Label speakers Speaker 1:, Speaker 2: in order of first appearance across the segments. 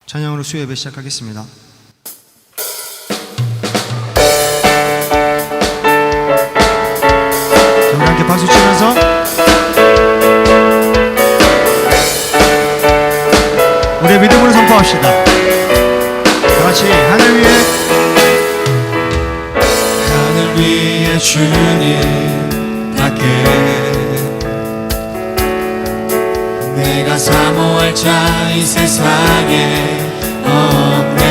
Speaker 1: 찬양으로 수요 예배 시작하겠습니다. 자, 우리 함께 박수 치면서 우리의 믿음으로 선포합시다. 다같이 하늘 위에 주님 밖에 내가 사모할 자 이 세상에 없네.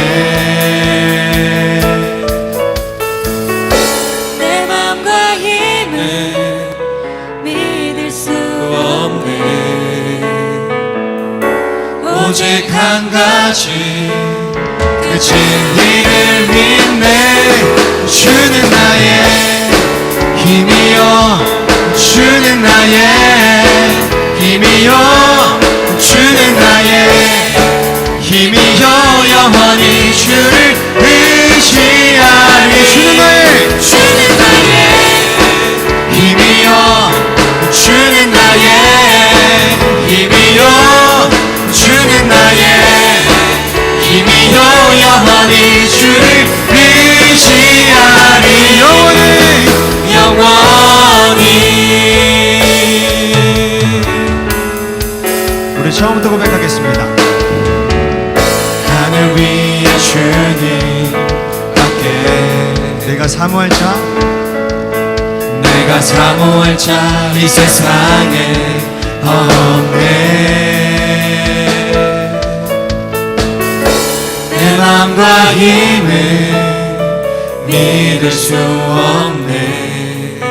Speaker 2: 내 맘과 힘을 믿을 수 없네.
Speaker 1: 오직 한 가지 그 진리를 믿네. 주는 나의 힘이요, 주는 나의 힘이요, 주는 나의 힘이요, 영원히 주를 의지하리. 주는 나의 힘이요, 주는 나의 힘이요, 주는 나의 힘이요, 영원히 주를 의지하리. 영원히. 우리 처음부터 고백하겠습니다. 하늘 위에 주님 밖에 내가 사모할 자, 내가 사모할 자 이 세상에 없네. 내 맘과 힘을 믿을 수 없네.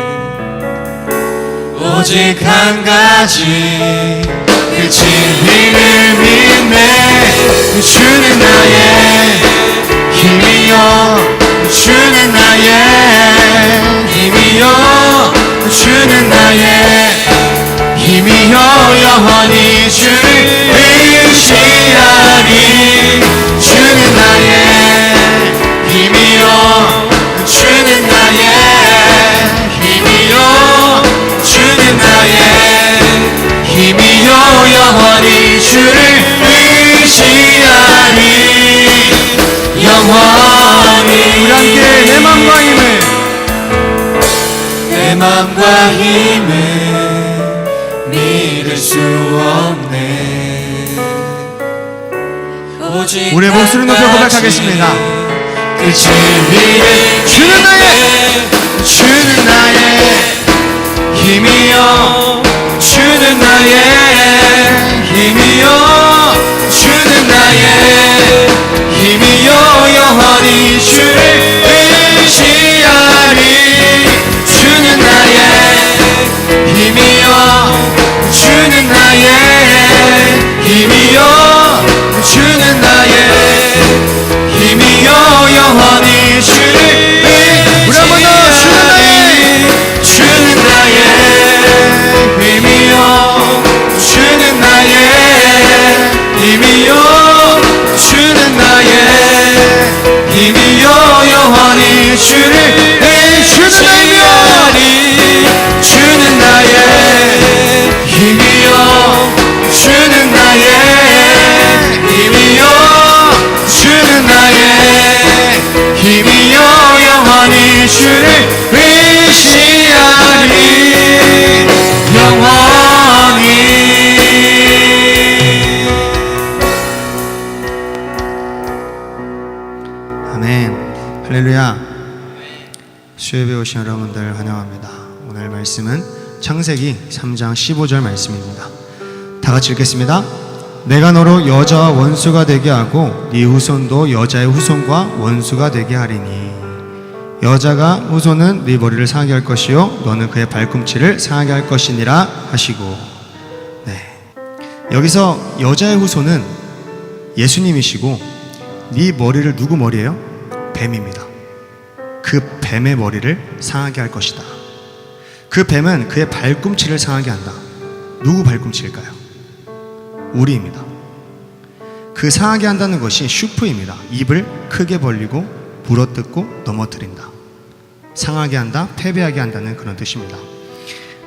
Speaker 1: 오직 한 가지 그 진리를 믿네. 주는 나의 힘이요, 주는 나의 힘이요, 주는 나의 힘이요, 영원히 주를 의지하리. 주는 나의 힘이요, 주는 나의 힘이요, 주는 나의 힘이요, 영원히 주를 의지하리. 영원히. 우리 함께 내 맘과 힘을, 내 맘과 힘을 믿을 수 없네. 우리의 목소리 높여 고백하겠습니다. 그 진리를 주는 나의 힘이요, 주는 나의 힘이요, 주는 나의 힘이요, 영원히 주를 의지하리. 주는 나의 힘이요, 주는 나의 힘이요, 주는 나의 힘이요, 영원히 주를 우리 한번 더. 주는 나의 힘이요, 주는 나의 힘이요, 주는 나의 힘이요, 영원히 주를 의지하리. 주는 나의 힘이요, 주는 나의 힘이요, 주는 나의 힘이요, 영원히 주를 의지하리. 영원히. 아멘. 할렐루야. 수요예배 오신 여러분들 환영합니다. 오늘 말씀은 창세기 3장 15절 말씀입니다. 다 같이 읽겠습니다. 내가 너로 여자와 원수가 되게 하고 네 후손도 여자의 후손과 원수가 되게 하리니 여자가 후손은 네 머리를 상하게 할 것이요 너는 그의 발꿈치를 상하게 할 것이니라 하시고. 네, 여기서 여자의 후손은 예수님이시고 네 머리를 누구 머리예요? 뱀입니다. 그 뱀의 머리를 상하게 할 것이다. 그 뱀은 그의 발꿈치를 상하게 한다. 누구 발꿈치일까요? 우리입니다. 그 상하게 한다는 것이 슈프입니다. 입을 크게 벌리고 물어뜯고 넘어뜨린다. 상하게 한다, 패배하게 한다는 그런 뜻입니다.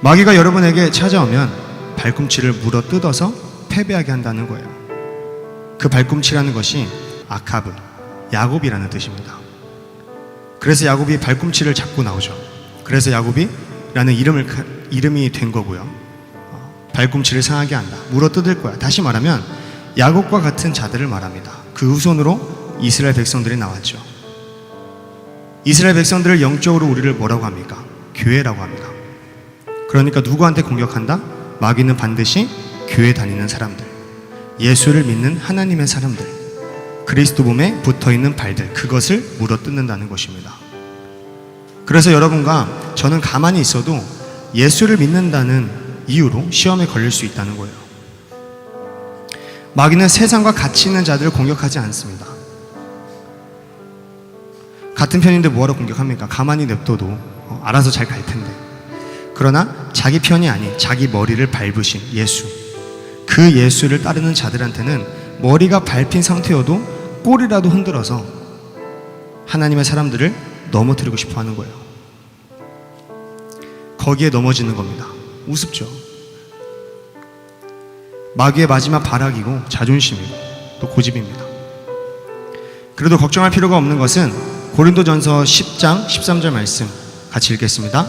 Speaker 1: 마귀가 여러분에게 찾아오면 발꿈치를 물어뜯어서 패배하게 한다는 거예요. 그 발꿈치라는 것이 아카브, 야곱이라는 뜻입니다. 그래서 야곱이 발꿈치를 잡고 나오죠. 그래서 야곱이라는 이름이 된 거고요. 발꿈치를 상하게 한다, 물어 뜯을 거야. 다시 말하면 야곱과 같은 자들을 말합니다. 그 후손으로 이스라엘 백성들이 나왔죠. 이스라엘 백성들을 영적으로 우리를 뭐라고 합니까? 교회라고 합니다. 그러니까 누구한테 공격한다? 마귀는 반드시 교회 다니는 사람들, 예수를 믿는 하나님의 사람들, 그리스도 몸에 붙어있는 발들, 그것을 물어뜯는다는 것입니다. 그래서 여러분과 저는 가만히 있어도 예수를 믿는다는 이유로 시험에 걸릴 수 있다는 거예요. 마귀는 세상과 같이 있는 자들을 공격하지 않습니다. 같은 편인데 뭐하러 공격합니까? 가만히 냅둬도 알아서 잘 갈 텐데. 그러나 자기 편이 아닌 자기 머리를 밟으신 예수, 그 예수를 따르는 자들한테는 머리가 밟힌 상태여도 꼬리라도 흔들어서 하나님의 사람들을 넘어뜨리고 싶어 하는 거예요. 거기에 넘어지는 겁니다. 우습죠. 마귀의 마지막 발악이고 자존심이고 또 고집입니다. 그래도 걱정할 필요가 없는 것은 고린도전서 10장 13절 말씀 같이 읽겠습니다.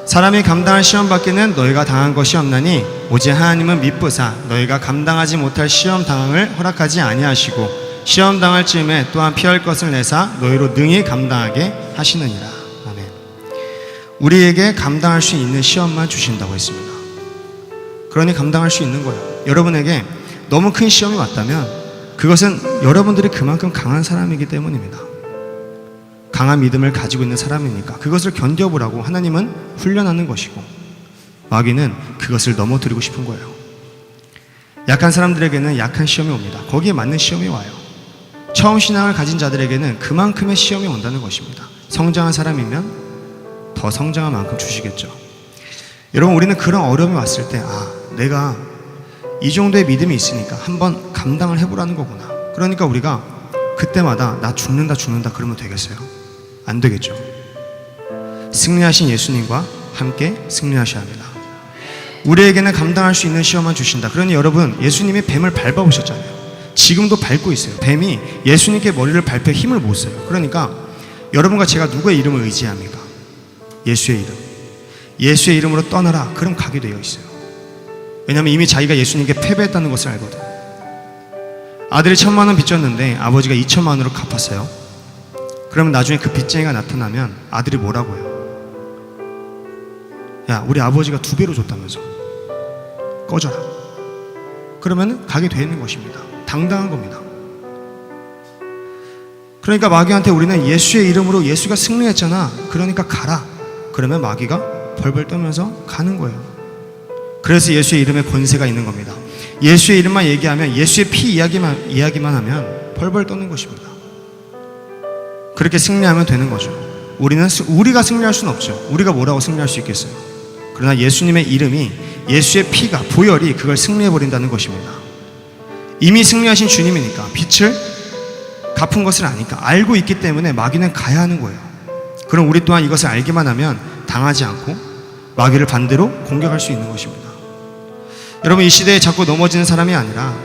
Speaker 1: 사람이 감당할 시험 밖에는 너희가 당한 것이 없나니 오직 하나님은 미쁘사 너희가 감당하지 못할 시험 당함을 허락하지 아니하시고 시험 당할 즈음에 또한 피할 것을 내사 너희로 능히 감당하게 하시느니라. 아멘. 우리에게 감당할 수 있는 시험만 주신다고 했습니다. 그러니 감당할 수 있는 거예요. 여러분에게 너무 큰 시험이 왔다면 그것은 여러분들이 그만큼 강한 사람이기 때문입니다. 강한 믿음을 가지고 있는 사람이니까 그것을 견뎌보라고 하나님은 훈련하는 것이고, 마귀는 그것을 넘어뜨리고 싶은 거예요. 약한 사람들에게는 약한 시험이 옵니다. 거기에 맞는 시험이 와요. 처음 신앙을 가진 자들에게는 그만큼의 시험이 온다는 것입니다. 성장한 사람이면 더 성장한 만큼 주시겠죠. 여러분, 우리는 그런 어려움이 왔을 때 내가 이 정도의 믿음이 있으니까 한번 감당을 해보라는 거구나. 그러니까 우리가 그때마다 나 죽는다 그러면 되겠어요? 안 되겠죠. 승리하신 예수님과 함께 승리하셔야 합니다. 우리에게는 감당할 수 있는 시험만 주신다. 그러니 여러분, 예수님이 뱀을 밟아보셨잖아요. 지금도 밟고 있어요. 뱀이 예수님께 머리를 밟혀 힘을 못 써요. 그러니까 여러분과 제가 누구의 이름을 의지합니까? 예수의 이름. 예수의 이름으로 떠나라. 그럼 가게 되어 있어요. 왜냐하면 이미 자기가 예수님께 패배했다는 것을 알거든. 아들이 1,000만 원 빚졌는데 아버지가 2,000만 원으로 갚았어요. 그러면 나중에 그 빚쟁이가 나타나면 아들이 뭐라고 해요? 야, 우리 아버지가 2배로 줬다면서 꺼져라. 그러면 가게 되는 것입니다. 당당한 겁니다. 그러니까 마귀한테 우리는 예수의 이름으로 예수가 승리했잖아, 그러니까 가라. 그러면 마귀가 벌벌 떨면서 가는 거예요. 그래서 예수의 이름에 권세가 있는 겁니다. 예수의 이름만 얘기하면, 예수의 피 이야기만 하면 벌벌 떠는 것입니다. 그렇게 승리하면 되는 거죠. 우리가 승리할 수는 없죠. 우리가 뭐라고 승리할 수 있겠어요? 그러나 예수님의 이름이, 예수의 피가, 보혈이 그걸 승리해버린다는 것입니다. 이미 승리하신 주님이니까, 빛을 갚은 것을 아니까, 알고 있기 때문에 마귀는 가야 하는 거예요. 그럼 우리 또한 이것을 알기만 하면 당하지 않고 마귀를 반대로 공격할 수 있는 것입니다. 여러분, 이 시대에 자꾸 넘어지는 사람이 아니라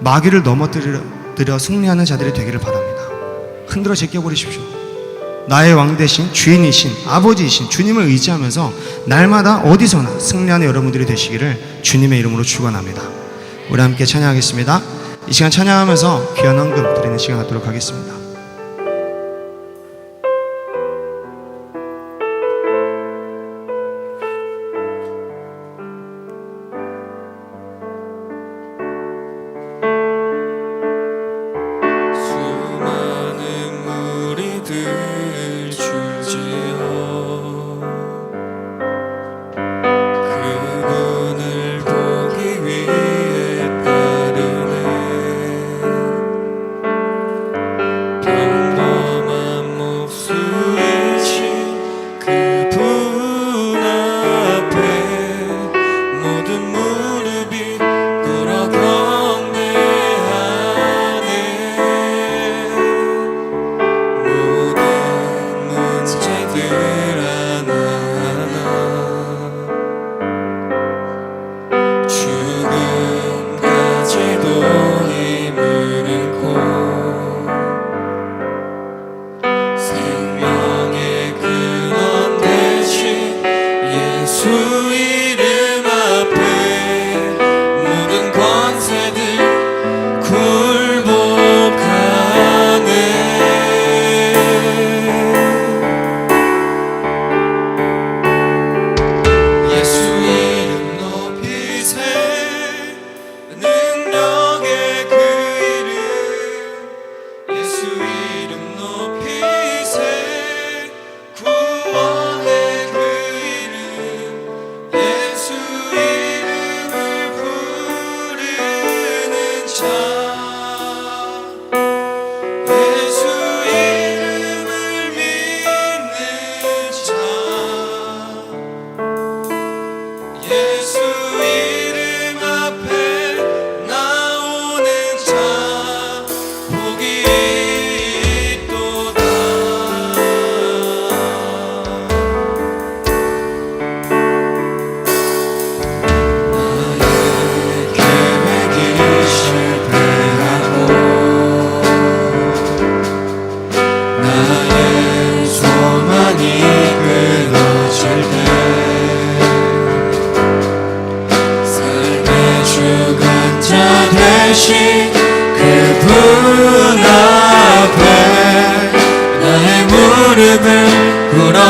Speaker 1: 마귀를 넘어뜨려 승리하는 자들이 되기를 바랍니다. 흔들어 제껴버리십시오. 나의 왕 대신 주인이신 아버지이신 주님을 의지하면서 날마다 어디서나 승리하는 여러분들이 되시기를 주님의 이름으로 축원합니다. 우리 함께 찬양하겠습니다. 이 시간 찬양하면서 귀한 헌금 드리는 시간 갖도록 하겠습니다.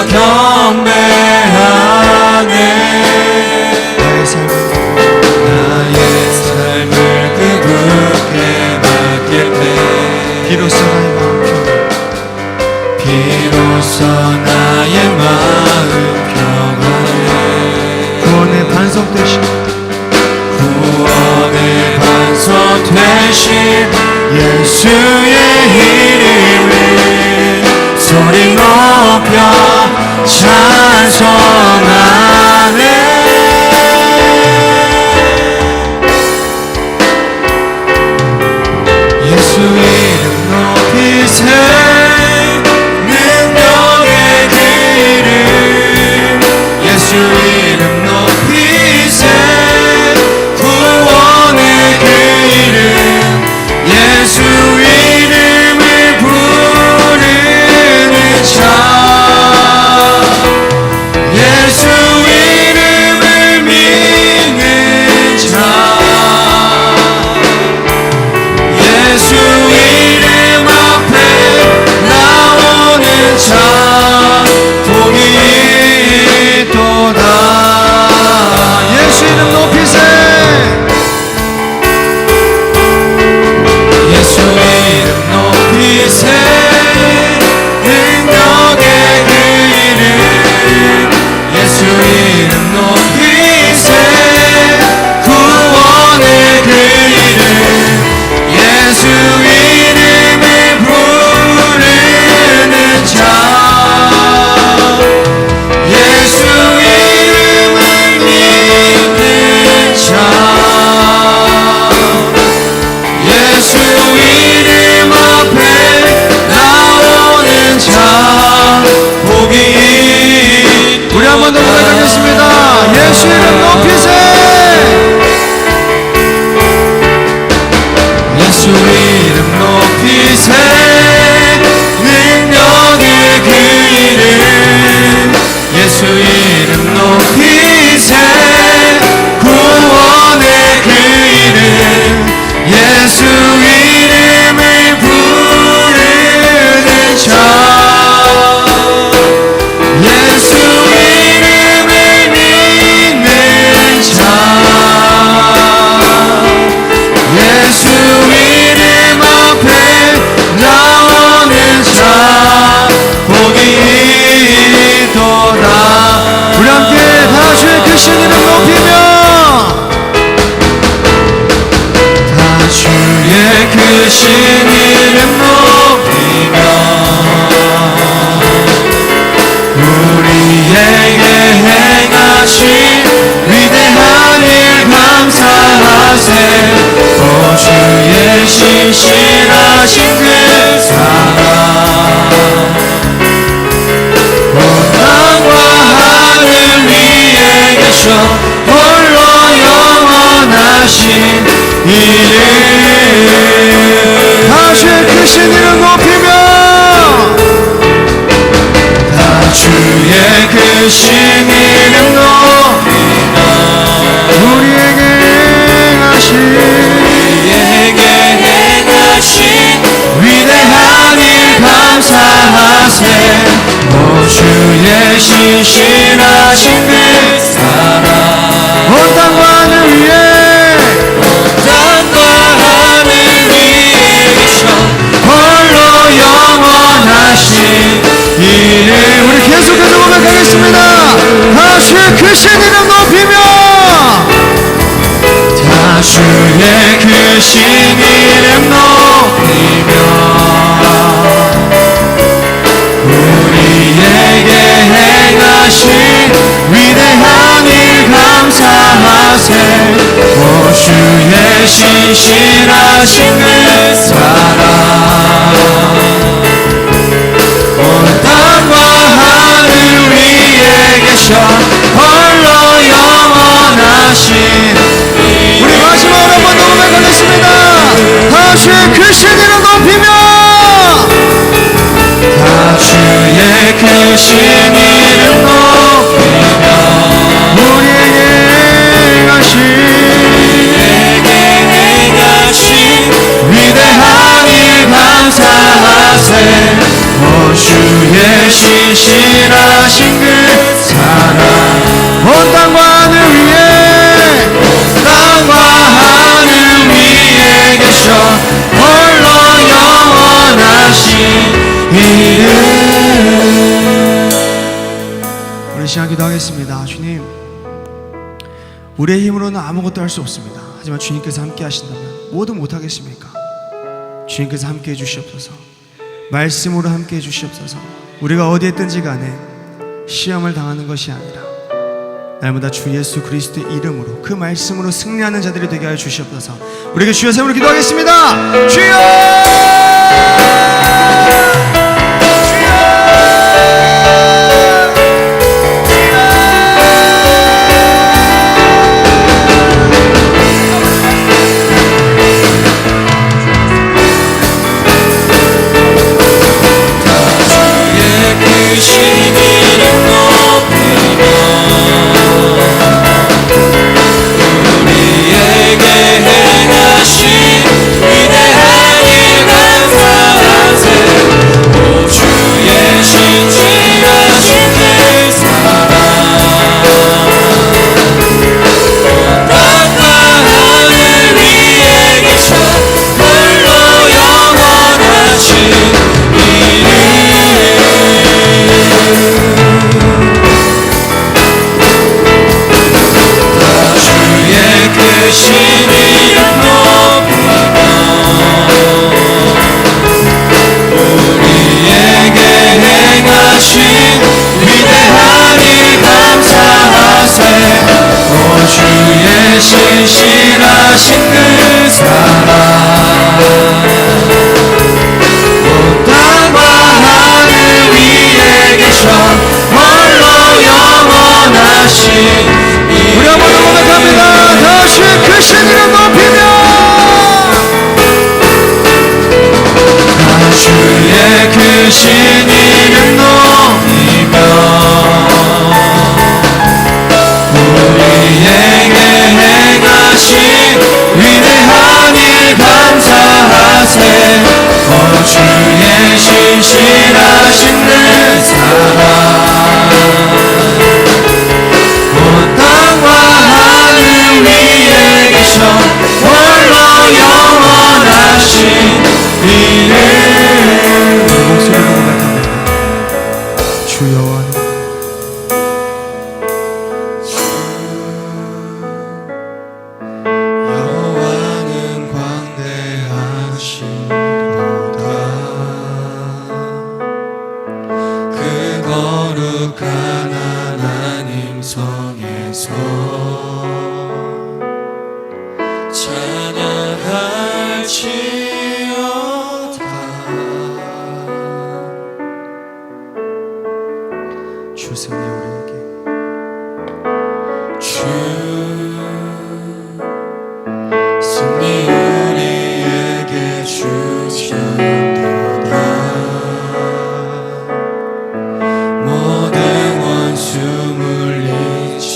Speaker 2: 경배하네.
Speaker 1: 나의 삶을
Speaker 2: 그분께 맡길 때
Speaker 1: 비로소 나의 마음 평안해. 구원의 반석 되신
Speaker 2: 예수의 이름을 소리 높여 찬송하네. 예수 이름 높이세. 능력의 그 이름 예수 이름 높이세. 구원의 그 이름 예수 이름을 부르는 자. 예수 이름을 믿는 자. 예수 이름 앞에 나오는 자 복이 있도다. 예수 이름 높이세. 예수 이름 높이세. 능력의 그 이름 예수 이름 높이세. 구원의 그 이름 예수 이름을 부르는 자. 예수 이름을 믿는 자. 예수 이름 앞에 나오는 자 복이 있도다. 우리 한 번 더 고백하겠습니다. 예수 이름 높이세. 예수 이름 높이세. 능력의 그 이름 예수 이름 높이세. 구원의 그 이름 예수 이름을 부르는 자. 예수 이름을 믿는 자. 예수 이름 앞에 나오는 자 복이 있도다. 우리 함께 다 주의 크신 이름 높이며 다 주의 크신 이름 높이며 우리에게 행하신 위대한 일 감사하세. 오 주의 신실하신 그 사랑 온 땅과 하늘 위에 계셔 홀로 영원하신 이름. 다 주의 크신 이름 높이며 다 주의 크신 이름 높이며 우리에게 행하신 위대한 일 감사하세. 오 주의 신실하신 그 사랑 온 땅과 하늘 위에 계셔 홀로 영원하신 이름. 우리 계속해서 고백하겠습니다. 다 주의 크신 이름 높이며 다 주의 크신 이름 높이며 우리에게 행하신 위대한 일 감사하세. 오 주의 신실하신 그 사랑 온 땅과 하늘 위에 계셔 홀로 영원하신. 우리 마지막으로 한 번 더 고백하겠습니다. 다 주의 크신 이름 높이며 다 주의 크신 이름 높이며 우리에게 행하신 위대한 일 감사하세. 오 주의 주의 신실하신 그 사랑 온 땅과 하늘 위에 땅과 하늘 위에 계셔 홀로 영원하신 이름.
Speaker 1: 우리 시간 기도하겠습니다. 주님, 우리의 힘으로는 아무것도 할 수 없습니다. 하지만 주님께서 함께 하신다면 뭐든 못하겠습니까? 주님께서 함께 해주시옵소서. 말씀으로 함께 해주시옵소서. 우리가 어디에 있든지 간에 시험을 당하는 것이 아니라 날마다 주 예수 그리스도의 이름으로 그 말씀으로 승리하는 자들이 되게 하여 주시옵소서. 우리에게 주여 세우로 기도하겠습니다. 주여!
Speaker 2: 신실하신 그 사랑 온 땅과 하늘 위에 계셔 홀로 영원하신 우리 한번 더 고백합니다. 다시 크신 이름 높이며 주의 크신 이름 높이며 우리에게 행하신 위대한 일 감사하세. 오 주의 신실하신 그 사랑 온 땅과 하늘 위에 계셔 홀로 영원하신 이름.
Speaker 1: 목소리로 고백합니다. 주여 주 승리 우리에게
Speaker 2: 주 승리 우리에게 주셨도다. 모든 원수 물리치셨네.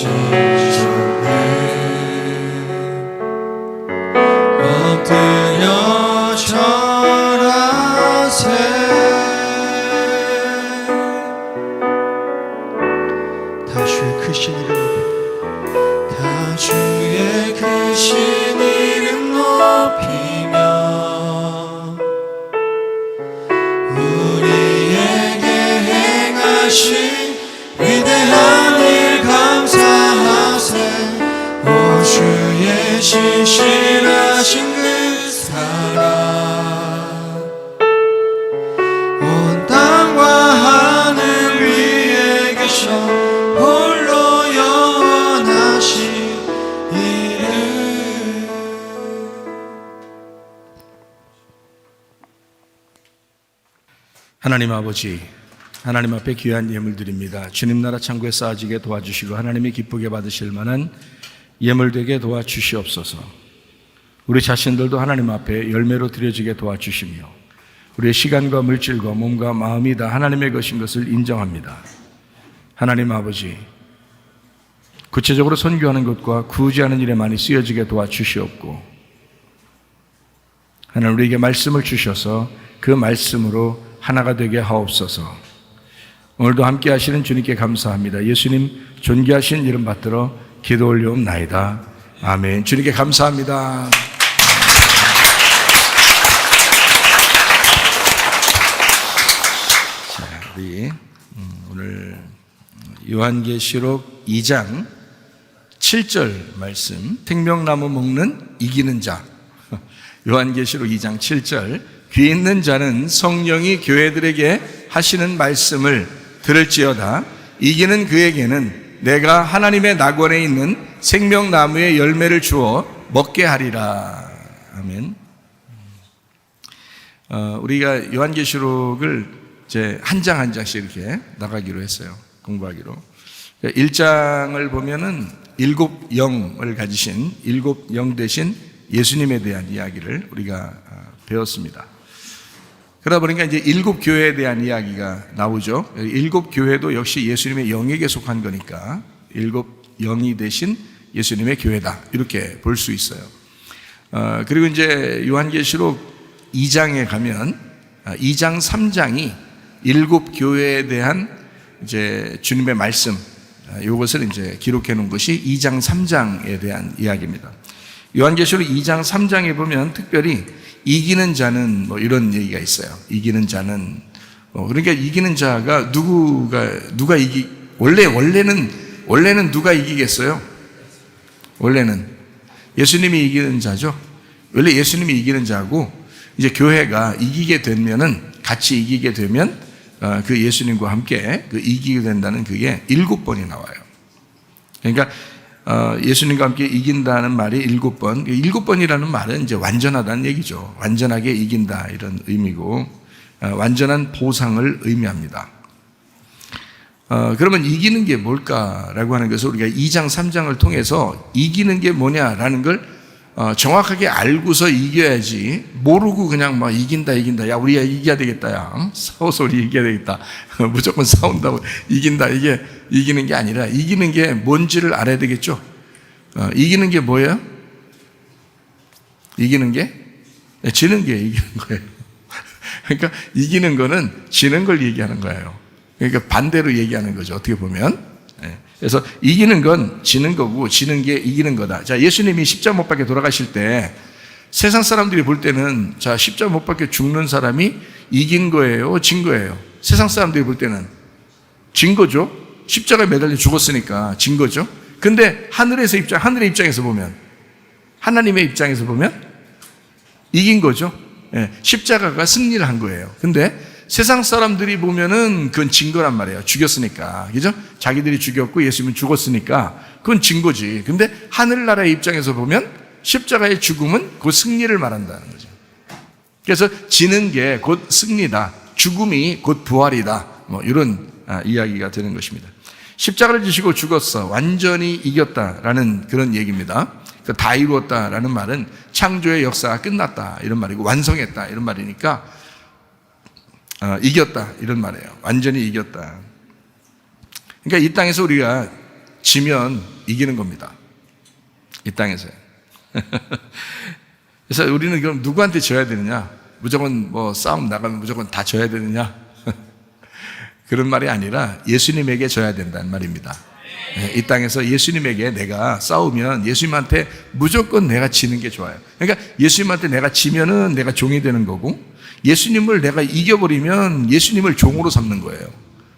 Speaker 2: 엎드려 절하세.
Speaker 1: 주의 크신 이름
Speaker 2: 다 주의 크신 이름 높이며 우리에게 행하신 위대한 일 감사하세. 오 주의 신실하신 그 사랑 온 땅과 하늘 위에 계셔 홀로 영원하신 이름.
Speaker 3: 하나님 아버지, 하나님 앞에 귀한 예물 드립니다. 주님 나라 창고에 쌓아지게 도와주시고 하나님이 기쁘게 받으실 만한 예물 되게 도와주시옵소서. 우리 자신들도 하나님 앞에 열매로 드려지게 도와주시며 우리의 시간과 물질과 몸과 마음이 다 하나님의 것인 것을 인정합니다. 하나님 아버지, 구체적으로 선교하는 것과 구제하는 일에 많이 쓰여지게 도와주시옵고 하나님 우리에게 말씀을 주셔서 그 말씀으로 하나가 되게 하옵소서. 오늘도 함께 하시는 주님께 감사합니다. 예수님 존귀하신 이름 받들어 기도 올려옵나이다. 아멘. 주님께 감사합니다. 자, 우리 오늘 요한계시록 2장 7절 말씀, 생명나무 먹는 이기는 자. 요한계시록 2장 7절, 귀 있는 자는 성령이 교회들에게 하시는 말씀을 들을지어다. 이기는 그에게는 내가 하나님의 낙원에 있는 생명나무의 열매를 주어 먹게 하리라. 아멘. 우리가 요한계시록을 이제 한 장 한 장씩 이렇게 나가기로 했어요. 공부하기로. 1장을 보면은 7영을 가지신 7영 대신 예수님에 대한 이야기를 우리가 배웠습니다. 그러다 보니까 이제 7교회에 대한 이야기가 나오죠. 7교회도 역시 예수님의 영에게 속한 거니까 7영이 대신 예수님의 교회다, 이렇게 볼 수 있어요. 그리고 이제 요한계시록 2장에 가면 2장 3장이 7교회에 대한 이제 주님의 말씀, 이것을 이제 기록해 놓은 것이 2장 3장에 대한 이야기입니다. 요한계시록 2장 3장에 보면 특별히 이기는 자는 뭐 이런 얘기가 있어요. 이기는 자는 그러니까 이기는 자가 누가 원래는 누가 이기겠어요? 원래는 예수님이 이기는 자죠. 원래 예수님이 이기는 자고, 이제 교회가 이기게 되면은, 같이 이기게 되면 그 예수님과 함께 그 이기게 된다는 그게 7번이 나와요. 그러니까 예수님과 함께 이긴다는 말이 7번. 7번이라는 말은 이제 완전하다는 얘기죠. 완전하게 이긴다, 이런 의미고, 완전한 보상을 의미합니다. 그러면 이기는 게 뭘까라고 하는 것을 우리가 2장 3장을 통해서 이기는 게 뭐냐라는 걸 정확하게 알고서 이겨야지, 모르고 그냥 막 이긴다, 야 우리가 이겨야 되겠다, 야 싸워서 우리 이겨야 되겠다, 무조건 싸운다고 이긴다, 이게 이기는 게 아니라 이기는 게 뭔지를 알아야 되겠죠. 이기는 게 뭐예요? 이기는 게 지는 게 이기는 거예요. 그러니까 이기는 거는 지는 걸 얘기하는 거예요. 그러니까 반대로 얘기하는 거죠, 어떻게 보면. 그래서 이기는 건 지는 거고, 지는 게 이기는 거다. 자, 예수님이 십자가 못 박혀 돌아가실 때 세상 사람들이 볼 때는, 자, 십자가 못 박혀 죽는 사람이 이긴 거예요, 진 거예요? 세상 사람들이 볼 때는 진 거죠. 십자가에 매달려 죽었으니까 진 거죠. 근데 하늘의 입장에서 보면, 하나님의 입장에서 보면 이긴 거죠. 십자가가 승리를 한 거예요. 근데 세상 사람들이 보면은 그건 진 거란 말이에요. 죽였으니까. 그죠? 자기들이 죽였고 예수님은 죽었으니까 그건 진 거지. 근데 하늘나라의 입장에서 보면 십자가의 죽음은 곧 승리를 말한다는 거죠. 그래서 지는 게 곧 승리다, 죽음이 곧 부활이다, 뭐 이런 이야기가 되는 것입니다. 십자가를 지시고 죽었어, 완전히 이겼다라는 그런 얘기입니다. 다 이루었다라는 말은 창조의 역사가 끝났다, 이런 말이고, 완성했다, 이런 말이니까 이겼다, 이런 말이에요. 완전히 이겼다. 그러니까 이 땅에서 우리가 지면 이기는 겁니다. 이 땅에서요. 그래서 우리는 그럼 누구한테 져야 되느냐? 무조건 뭐 싸움 나가면 무조건 다 져야 되느냐? 그런 말이 아니라 예수님에게 져야 된다는 말입니다. 이 땅에서 예수님에게 내가 싸우면 예수님한테 무조건 내가 지는 게 좋아요. 그러니까 예수님한테 내가 지면은 내가 종이 되는 거고, 예수님을 내가 이겨버리면 예수님을 종으로 삼는 거예요.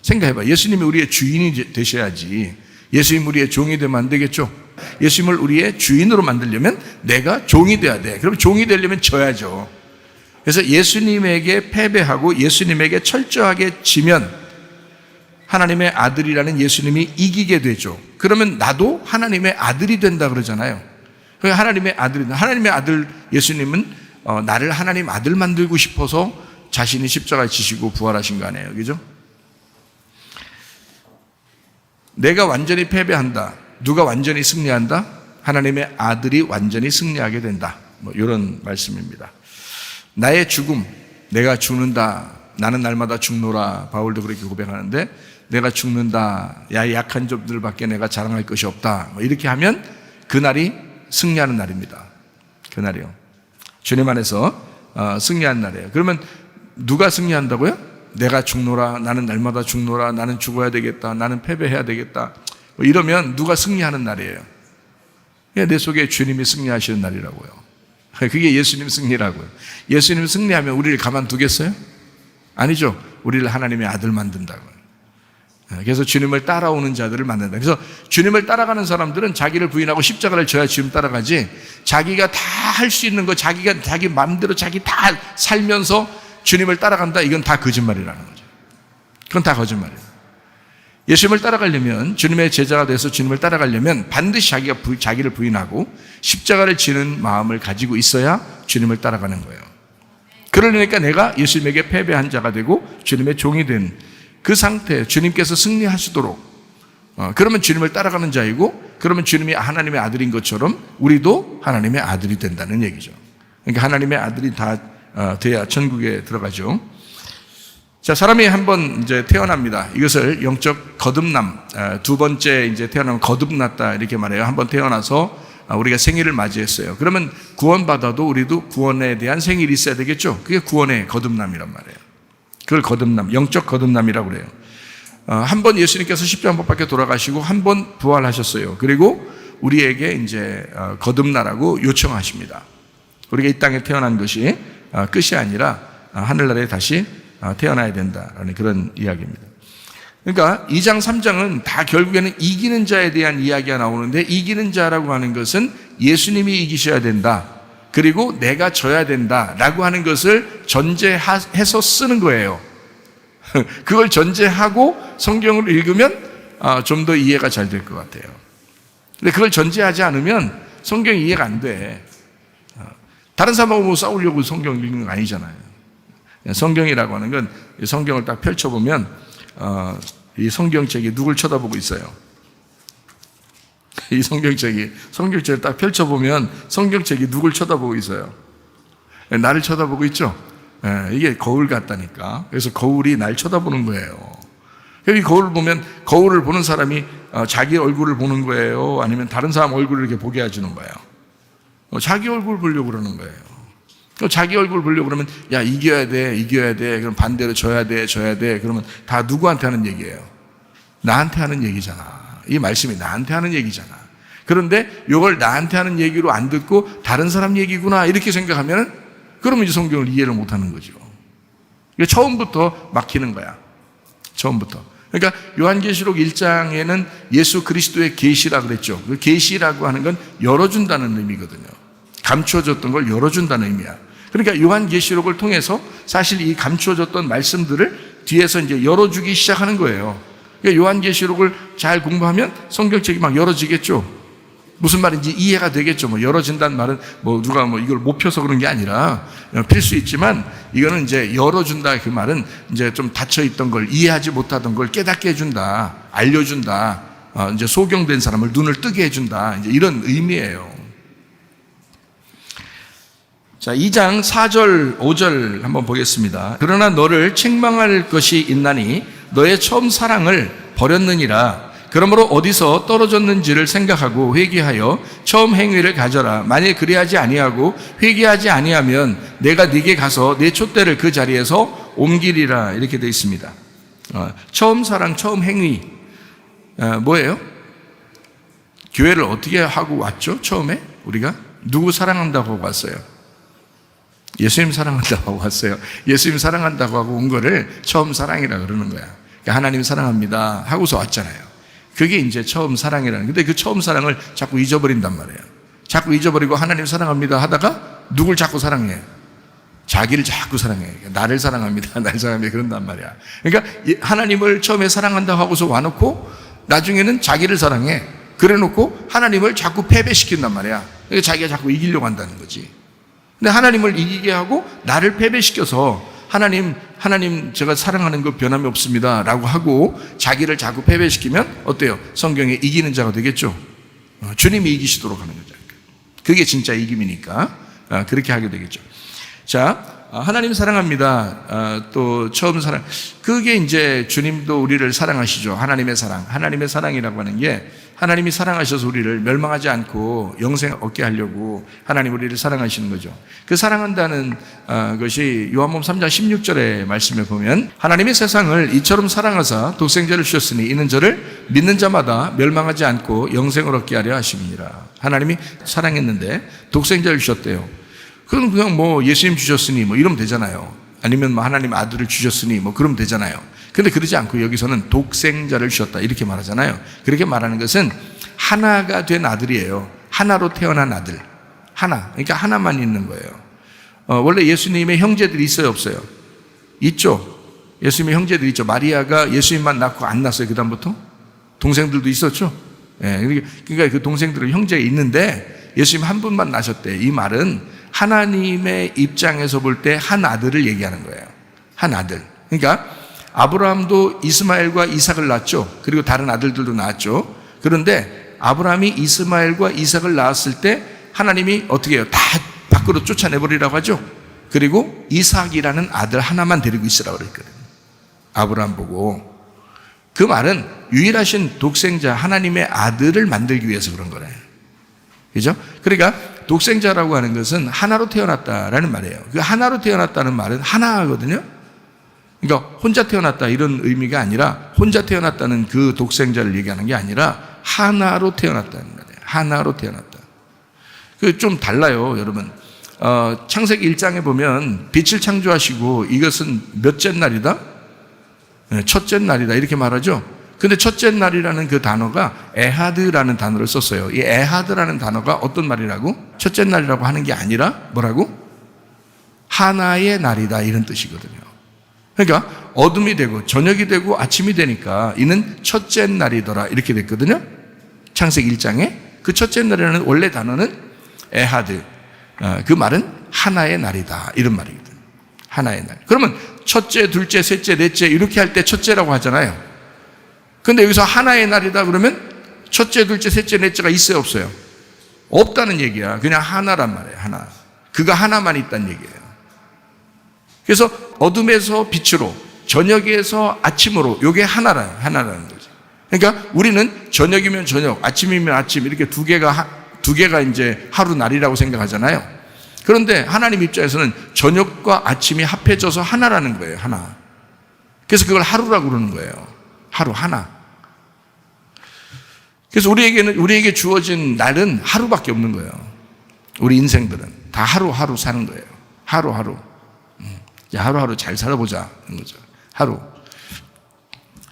Speaker 3: 생각해봐. 예수님이 우리의 주인이 되셔야지. 예수님 우리의 종이 되면 안 되겠죠. 예수님을 우리의 주인으로 만들려면 내가 종이 돼야 돼. 그럼 종이 되려면 져야죠. 그래서 예수님에게 패배하고 예수님에게 철저하게 지면 하나님의 아들이라는 예수님이 이기게 되죠. 그러면 나도 하나님의 아들이 된다 그러잖아요. 하나님의 아들 예수님은 나를 하나님 아들 만들고 싶어서 자신이 십자가에 지시고 부활하신 거 아니에요, 그죠? 내가 완전히 패배한다, 누가 완전히 승리한다? 하나님의 아들이 완전히 승리하게 된다, 뭐 이런 말씀입니다. 나의 죽음, 내가 죽는다, 나는 날마다 죽노라, 바울도 그렇게 고백하는데, 내가 죽는다, 야 약한 점들밖에 내가 자랑할 것이 없다, 뭐 이렇게 하면 그날이 승리하는 날입니다. 그날이요, 주님 안에서 승리한 날이에요. 그러면 누가 승리한다고요? 내가 죽노라, 나는 날마다 죽노라, 나는 죽어야 되겠다, 나는 패배해야 되겠다, 뭐 이러면 누가 승리하는 날이에요? 내 속에 주님이 승리하시는 날이라고요. 그게 예수님 승리라고요. 예수님 승리하면 우리를 가만두겠어요? 아니죠. 우리를 하나님의 아들 만든다고요. 그래서 주님을 따라오는 자들을 만든다. 그래서 주님을 따라가는 사람들은 자기를 부인하고 십자가를 져야 주님 따라가지, 자기가 다 할 수 있는 거, 자기가 자기 마음대로 자기 다 살면서 주님을 따라간다, 이건 다 거짓말이라는 거죠. 그건 다 거짓말이에요. 예수님을 따라가려면, 주님의 제자가 돼서 주님을 따라가려면 반드시 자기를 부인하고 십자가를 지는 마음을 가지고 있어야 주님을 따라가는 거예요. 그러니까 내가 예수님에게 패배한 자가 되고 주님의 종이 된 그 상태, 주님께서 승리하시도록, 그러면 주님을 따라가는 자이고, 그러면 주님이 하나님의 아들인 것처럼 우리도 하나님의 아들이 된다는 얘기죠. 그러니까 하나님의 아들이 다 돼야 천국에 들어가죠. 자, 사람이 한번 이제 태어납니다. 이것을 영적 거듭남, 두 번째 이제 태어나면 거듭났다 이렇게 말해요. 한번 태어나서 우리가 생일을 맞이했어요. 그러면 구원받아도 우리도 구원에 대한 생일이 있어야 되겠죠. 그게 구원의 거듭남이란 말이에요. 그걸 거듭남, 영적 거듭남이라고 그래요. 한 번 예수님께서 십자가 못 박혀 돌아가시고 한 번 부활하셨어요. 그리고 우리에게 이제 거듭나라고 요청하십니다. 우리가 이 땅에 태어난 것이 끝이 아니라 하늘나라에 다시 태어나야 된다라는 그런 이야기입니다. 그러니까 2장 3장은 다 결국에는 이기는 자에 대한 이야기가 나오는데, 이기는 자라고 하는 것은 예수님이 이기셔야 된다, 그리고 내가 져야 된다라고 하는 것을 전제해서 쓰는 거예요. 그걸 전제하고 성경을 읽으면 좀 더 이해가 잘 될 것 같아요. 근데 그걸 전제하지 않으면 성경이 이해가 안 돼. 다른 사람하고 싸우려고 성경 읽는 건 아니잖아요. 성경이라고 하는 건 성경을 딱 펼쳐보면 이 성경책이 누굴 쳐다보고 있어요? 이 성경책을 딱 펼쳐보면 성경책이 누굴 쳐다보고 있어요? 나를 쳐다보고 있죠? 이게 거울 같다니까. 그래서 거울이 날 쳐다보는 거예요. 이 거울을 보면, 거울을 보는 사람이 자기 얼굴을 보는 거예요? 아니면 다른 사람 얼굴을 이렇게 보게 해주는 거예요? 자기 얼굴 보려고 그러는 거예요. 자기 얼굴 보려고 그러면, 야, 이겨야 돼. 그럼 반대로 져야 돼. 그러면 다 누구한테 하는 얘기예요? 나한테 하는 얘기잖아. 이 말씀이 나한테 하는 얘기잖아. 그런데 이걸 나한테 하는 얘기로 안 듣고 다른 사람 얘기구나 이렇게 생각하면, 그러면 이제 성경을 이해를 못 하는 거죠. 처음부터 막히는 거야. 처음부터. 그러니까 요한계시록 1장에는 예수 그리스도의 계시라고 그랬죠. 그 계시라고 하는 건 열어준다는 의미거든요. 감추어졌던 걸 열어준다는 의미야. 그러니까 요한계시록을 통해서 사실 이 감추어졌던 말씀들을 뒤에서 이제 열어주기 시작하는 거예요. 그러니까 요한계시록을 잘 공부하면 성경책이 막 열어지겠죠. 무슨 말인지 이해가 되겠죠. 뭐 열어진다는 말은 뭐 누가 뭐 이걸 못 펴서 그런 게 아니라 필 수 있지만, 이거는 이제 열어준다, 그 말은 이제 좀 닫혀 있던 걸, 이해하지 못하던 걸 깨닫게 해준다, 알려준다, 이제 소경된 사람을 눈을 뜨게 해준다, 이제 이런 의미예요. 자, 2장 4절 5절 한번 보겠습니다. 그러나 너를 책망할 것이 있나니 너의 처음 사랑을 버렸느니라. 그러므로 어디서 떨어졌는지를 생각하고 회개하여 처음 행위를 가져라. 만일 그리하지 아니하고 회개하지 아니하면 내가 네게 가서 내 촛대를 그 자리에서 옮기리라. 이렇게 되어 있습니다. 처음 사랑, 처음 행위 뭐예요? 교회를 어떻게 하고 왔죠? 처음에 우리가 누구 사랑한다고 하고 왔어요? 예수님 사랑한다고 하고 왔어요. 예수님 사랑한다고 하고 온 거를 처음 사랑이라 그러는 거야. 그러니까 하나님 사랑합니다 하고서 왔잖아요. 그게 이제 처음 사랑이라는. 근데 그 처음 사랑을 자꾸 잊어버린단 말이에요. 자꾸 잊어버리고 하나님 사랑합니다 하다가 누굴 자꾸 사랑해? 자기를 자꾸 사랑해. 나를 사랑합니다, 나를 사랑합니다 그런단 말이야. 그러니까 하나님을 처음에 사랑한다고 하고서 와놓고 나중에는 자기를 사랑해. 그래놓고 하나님을 자꾸 패배시킨단 말이야. 그러니까 자기가 자꾸 이기려고 한다는 거지. 근데 하나님을 이기게 하고 나를 패배시켜서 하나님 제가 사랑하는 거 변함이 없습니다 라고 하고 자기를 자꾸 패배시키면 어때요? 성경에 이기는 자가 되겠죠. 주님이 이기시도록 하는 거죠. 그게 진짜 이김이니까 그렇게 하게 되겠죠. 자, 하나님 사랑합니다. 또 처음 사랑, 그게 이제 주님도 우리를 사랑하시죠. 하나님의 사랑이라고 하는 게 하나님이 사랑하셔서 우리를 멸망하지 않고 영생 얻게 하려고 하나님 우리를 사랑하시는 거죠. 그 사랑한다는 것이 요한복음 3장 16절의 말씀에 보면 하나님이 세상을 이처럼 사랑하사 독생자를 주셨으니 이는 저를 믿는 자마다 멸망하지 않고 영생을 얻게 하려 하심이니라. 하나님이 사랑했는데 독생자를 주셨대요. 그럼 그냥 뭐 예수님 주셨으니 뭐 이러면 되잖아요. 아니면 뭐 하나님 아들을 주셨으니 뭐 그러면 되잖아요. 근데 그러지 않고 여기서는 독생자를 주셨다 이렇게 말하잖아요. 그렇게 말하는 것은 하나가 된 아들이에요. 하나로 태어난 아들. 하나. 그러니까 하나만 있는 거예요. 원래 예수님의 형제들이 있어요, 없어요? 있죠. 예수님의 형제들이 있죠. 마리아가 예수님만 낳고 안 낳았어요, 그다음부터? 동생들도 있었죠. 그러니까 그 동생들은 형제가 있는데 예수님 한 분만 낳으셨대. 이 말은 하나님의 입장에서 볼 때 한 아들을 얘기하는 거예요. 한 아들. 그러니까 아브라함도 이스마엘과 이삭을 낳았죠. 그리고 다른 아들들도 낳았죠. 그런데 아브라함이 이스마엘과 이삭을 낳았을 때 하나님이 어떻게 해요? 다 밖으로 쫓아내버리라고 하죠. 그리고 이삭이라는 아들 하나만 데리고 있으라고 그랬거든요. 아브라함 보고. 그 말은 유일하신 독생자 하나님의 아들을 만들기 위해서 그런 거래요. 그죠? 그러니까 독생자라고 하는 것은 하나로 태어났다라는 말이에요. 그 하나로 태어났다는 말은 하나거든요. 그러니까 혼자 태어났다 이런 의미가 아니라 혼자 태어났다는 그 독생자를 얘기하는 게 아니라 하나로 태어났다는 말이에요. 하나로 태어났다. 그 좀 달라요, 여러분. 창세기 1장에 보면 빛을 창조하시고 이것은 몇째 날이다? 첫째 날이다 이렇게 말하죠. 근데 첫째 날이라는 그 단어가 에하드라는 단어를 썼어요. 이 에하드라는 단어가 어떤 말이라고? 첫째 날이라고 하는 게 아니라 뭐라고? 하나의 날이다 이런 뜻이거든요. 그러니까 어둠이 되고 저녁이 되고 아침이 되니까 이는 첫째 날이더라 이렇게 됐거든요. 창세기 1장에 그 첫째 날이라는 원래 단어는 에하드. 그 말은 하나의 날이다 이런 말이거든요. 하나의 날. 그러면 첫째, 둘째, 셋째, 넷째 이렇게 할 때 첫째라고 하잖아요. 근데 여기서 하나의 날이다 그러면 첫째, 둘째, 셋째, 넷째가 있어요, 없어요? 없다는 얘기야. 그냥 하나란 말이에요, 하나. 그가 하나만 있다는 얘기예요. 그래서 어둠에서 빛으로, 저녁에서 아침으로, 이게 하나라는 거지. 그러니까 우리는 저녁이면 저녁, 아침이면 아침, 이렇게 두 개가 이제 하루 날이라고 생각하잖아요. 그런데 하나님 입장에서는 저녁과 아침이 합해져서 하나라는 거예요, 하나. 그래서 그걸 하루라고 그러는 거예요. 하루, 하나. 그래서 우리에게 주어진 날은 하루밖에 없는 거예요. 우리 인생들은 다 하루하루 사는 거예요. 하루하루. 하루하루 잘 살아보자. 그런 거죠. 하루.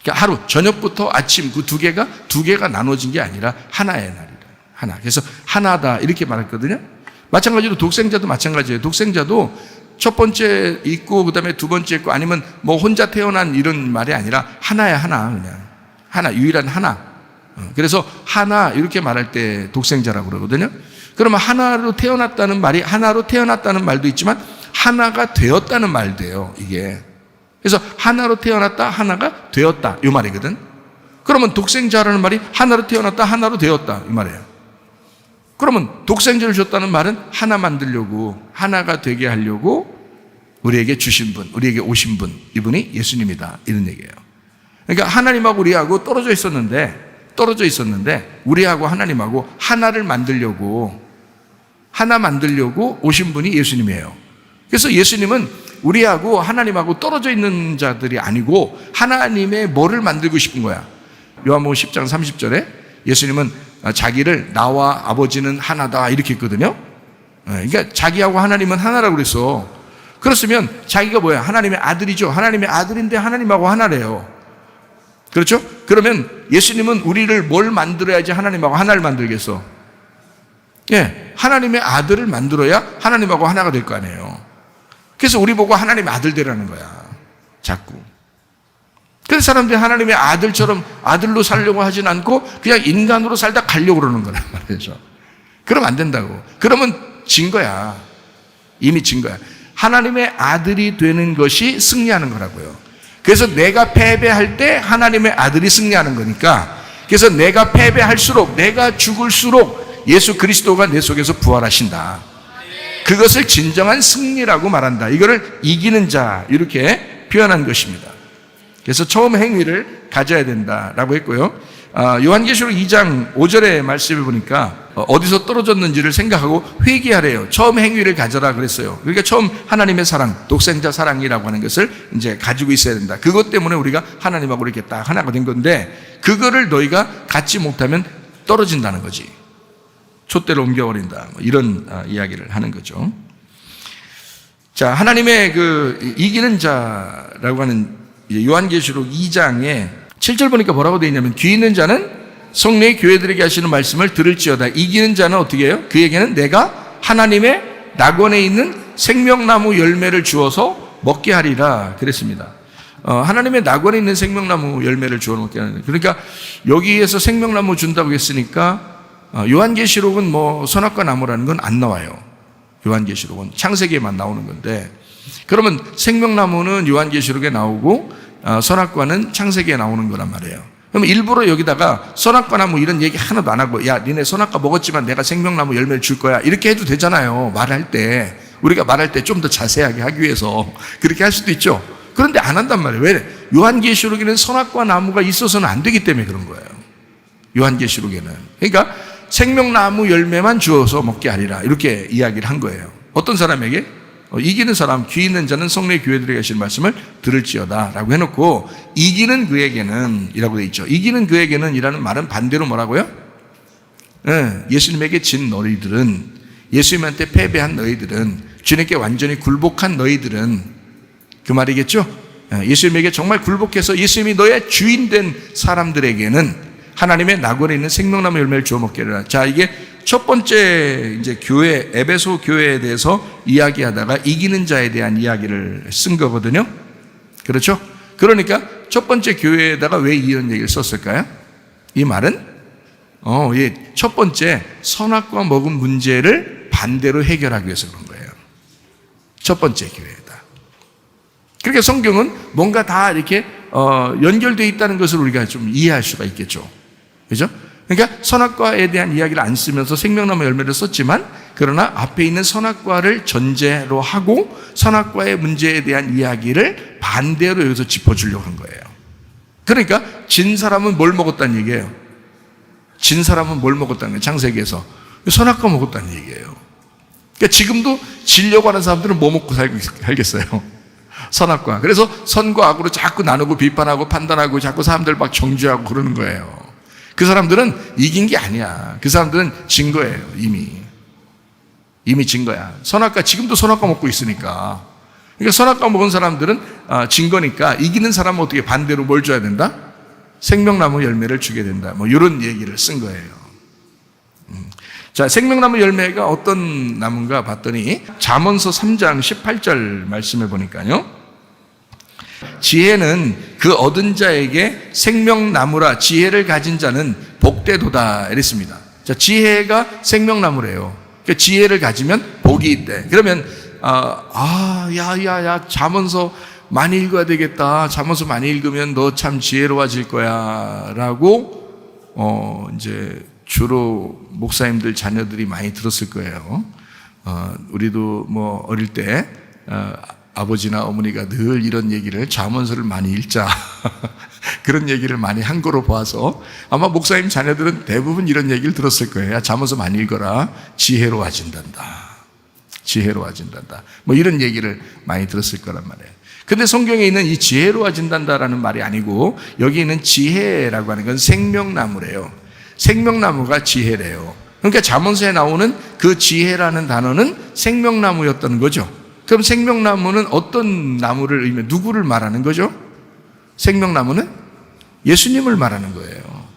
Speaker 3: 그러니까 하루, 저녁부터 아침 그 두 개가 나눠진 게 아니라 하나의 날이다. 하나. 그래서 하나다. 이렇게 말했거든요. 마찬가지로 독생자도 마찬가지예요. 독생자도 첫 번째 있고, 그 다음에 두 번째 있고, 아니면 뭐 혼자 태어난 이런 말이 아니라 하나야, 하나. 그냥. 하나, 유일한 하나. 그래서 하나, 이렇게 말할 때 독생자라고 그러거든요. 그러면 하나로 태어났다는 말도 있지만, 하나가 되었다는 말도 해요, 이게. 그래서 하나로 태어났다, 하나가 되었다. 이 말이거든. 그러면 독생자라는 말이 하나로 태어났다, 하나로 되었다. 이 말이에요. 그러면 독생자를 줬다는 말은 하나 만들려고, 하나가 되게 하려고 우리에게 주신 분, 우리에게 오신 분, 이분이 예수님이다. 이런 얘기예요. 그러니까 하나님하고 우리하고 떨어져 있었는데 우리하고 하나님하고 하나를 만들려고, 하나 만들려고 오신 분이 예수님이에요. 그래서 예수님은 우리하고 하나님하고 떨어져 있는 자들이 아니고 하나님의 뭐를 만들고 싶은 거야. 요한복음 10장 30절에 예수님은 자기를 나와 아버지는 하나다 이렇게 했거든요. 그러니까 자기하고 하나님은 하나라고 그랬어. 그렇으면 자기가 뭐야? 하나님의 아들이죠. 하나님의 아들인데 하나님하고 하나래요. 그렇죠? 그러면 예수님은 우리를 뭘 만들어야지 하나님하고 하나를 만들겠어? 예, 하나님의 아들을 만들어야 하나님하고 하나가 될 거 아니에요. 그래서 우리 보고 하나님의 아들 되라는 거야. 자꾸. 그래서 사람들이 하나님의 아들처럼 아들로 살려고 하진 않고 그냥 인간으로 살다 가려고 그러는 거란 말이죠. 그러면 안 된다고. 그러면 진 거야. 이미 진 거야. 하나님의 아들이 되는 것이 승리하는 거라고요. 그래서 내가 패배할 때 하나님의 아들이 승리하는 거니까, 그래서 내가 패배할수록, 내가 죽을수록 예수 그리스도가 내 속에서 부활하신다. 그것을 진정한 승리라고 말한다. 이거를 이기는 자, 이렇게 표현한 것입니다. 그래서 처음 행위를 가져야 된다라고 했고요. 요한계시록 2장 5절의 말씀을 보니까 어디서 떨어졌는지를 생각하고 회개하래요. 처음 행위를 가져라 그랬어요. 그러니까 처음 하나님의 사랑, 독생자 사랑이라고 하는 것을 이제 가지고 있어야 된다. 그것 때문에 우리가 하나님하고 이렇게 딱 하나가 된 건데, 그거를 너희가 갖지 못하면 떨어진다는 거지. 촛대로 옮겨버린다. 뭐 이런 이야기를 하는 거죠. 자, 하나님의 그 이기는 자라고 하는 요한계시록 2장에 7절 보니까 뭐라고 되어 있냐면, 귀 있는 자는 성령의 교회들에게 하시는 말씀을 들을지어다. 이기는 자는 어떻게 해요? 그에게는 내가 하나님의 낙원에 있는 생명나무 열매를 주어서 먹게 하리라 그랬습니다. 하나님의 낙원에 있는 생명나무 열매를 주어 먹게 하는, 그러니까 여기에서 생명나무 준다고 했으니까 요한계시록은 뭐 선악과 나무라는 건 안 나와요. 요한계시록은 창세기에만 나오는 건데, 그러면 생명나무는 요한계시록에 나오고 선악과는 창세기에 나오는 거란 말이에요. 그럼 일부러 여기다가 선악과 나무 이런 얘기 하나도 안 하고, 야 니네 선악과 먹었지만 내가 생명나무 열매를 줄 거야, 이렇게 해도 되잖아요. 말할 때, 우리가 말할 때 좀 더 자세하게 하기 위해서 그렇게 할 수도 있죠. 그런데 안 한단 말이에요. 왜? 요한계시록에는 선악과 나무가 있어서는 안 되기 때문에 그런 거예요. 요한계시록에는. 그러니까 생명나무 열매만 주어서 먹게 하리라, 이렇게 이야기를 한 거예요. 어떤 사람에게? 이기는 사람, 귀 있는 자는 성령의 교회들에게 하시는 말씀을 들을지어다 라고 해놓고, 이기는 그에게는 이라고 되어 있죠. 이기는 그에게는 이라는 말은 반대로 뭐라고요? 예수님에게 진 너희들은, 예수님한테 패배한 너희들은, 주님께 완전히 굴복한 너희들은, 그 말이겠죠? 예수님에게 정말 굴복해서 예수님이 너의 주인 된 사람들에게는 하나님의 낙원에 있는 생명나무 열매를 주어 먹게 하리라. 자, 이게 첫 번째 이제 교회, 에베소 교회에 대해서 이야기하다가 이기는 자에 대한 이야기를 쓴 거거든요. 그렇죠? 그러니까 첫 번째 교회에다가 왜 이런 얘기를 썼을까요? 이 말은 첫 번째 선악과 먹은 문제를 반대로 해결하기 위해서 그런 거예요. 첫 번째 교회에다. 그러니까 성경은 뭔가 다 이렇게 연결되어 있다는 것을 우리가 좀 이해할 수가 있겠죠. 그죠? 그러니까 선악과에 대한 이야기를 안 쓰면서 생명나무 열매를 썼지만, 그러나 앞에 있는 선악과를 전제로 하고 선악과의 문제에 대한 이야기를 반대로 여기서 짚어주려고 한 거예요. 그러니까 진 사람은 뭘 먹었다는 얘기예요? 진 사람은 뭘 먹었다는 거예요? 창세기에서 선악과 먹었다는 얘기예요. 그러니까 지금도 지려고 하는 사람들은 뭐 먹고 살겠어요? 선악과. 그래서 선과 악으로 자꾸 나누고 비판하고 판단하고 자꾸 사람들 막 정죄하고 그러는 거예요. 그 사람들은 이긴 게 아니야. 그 사람들은 진 거예요. 이미 진 거야. 선악과, 지금도 선악과 먹고 있으니까. 그러니까 선악과 먹은 사람들은 진 거니까, 이기는 사람은 어떻게 반대로 뭘 줘야 된다? 생명나무 열매를 주게 된다. 뭐 이런 얘기를 쓴 거예요. 자, 생명나무 열매가 어떤 나무인가 봤더니 잠언서 3장 18절 말씀해 보니까요, 지혜는 그 얻은 자에게 생명나무라, 지혜를 가진 자는 복되도다 이랬습니다. 자, 지혜가 생명나무래요. 그러니까 지혜를 가지면 복이 있대. 그러면 잠언서 많이 읽어야 되겠다. 잠언서 많이 읽으면 너 참 지혜로워질 거야 라고 이제 주로 목사님들 자녀들이 많이 들었을 거예요. 우리도 뭐 어릴 때 아버지나 어머니가 늘 이런 얘기를, 잠언서를 많이 읽자 그런 얘기를 많이 한 거로 봐서 아마 목사님 자녀들은 대부분 이런 얘기를 들었을 거예요. 잠언서 많이 읽어라, 지혜로워진단다. 지혜로워진단다. 뭐 이런 얘기를 많이 들었을 거란 말이에요. 근데 성경에 있는 이 지혜로워진단다라는 말이 아니고, 여기 있는 지혜라고 하는 건 생명나무래요. 생명나무가 지혜래요. 그러니까 잠언서에 나오는 그 지혜라는 단어는 생명나무였던 거죠. 그럼 생명나무는 어떤 나무를 의미해, 누구를 말하는 거죠? 생명나무는 예수님을 말하는 거예요.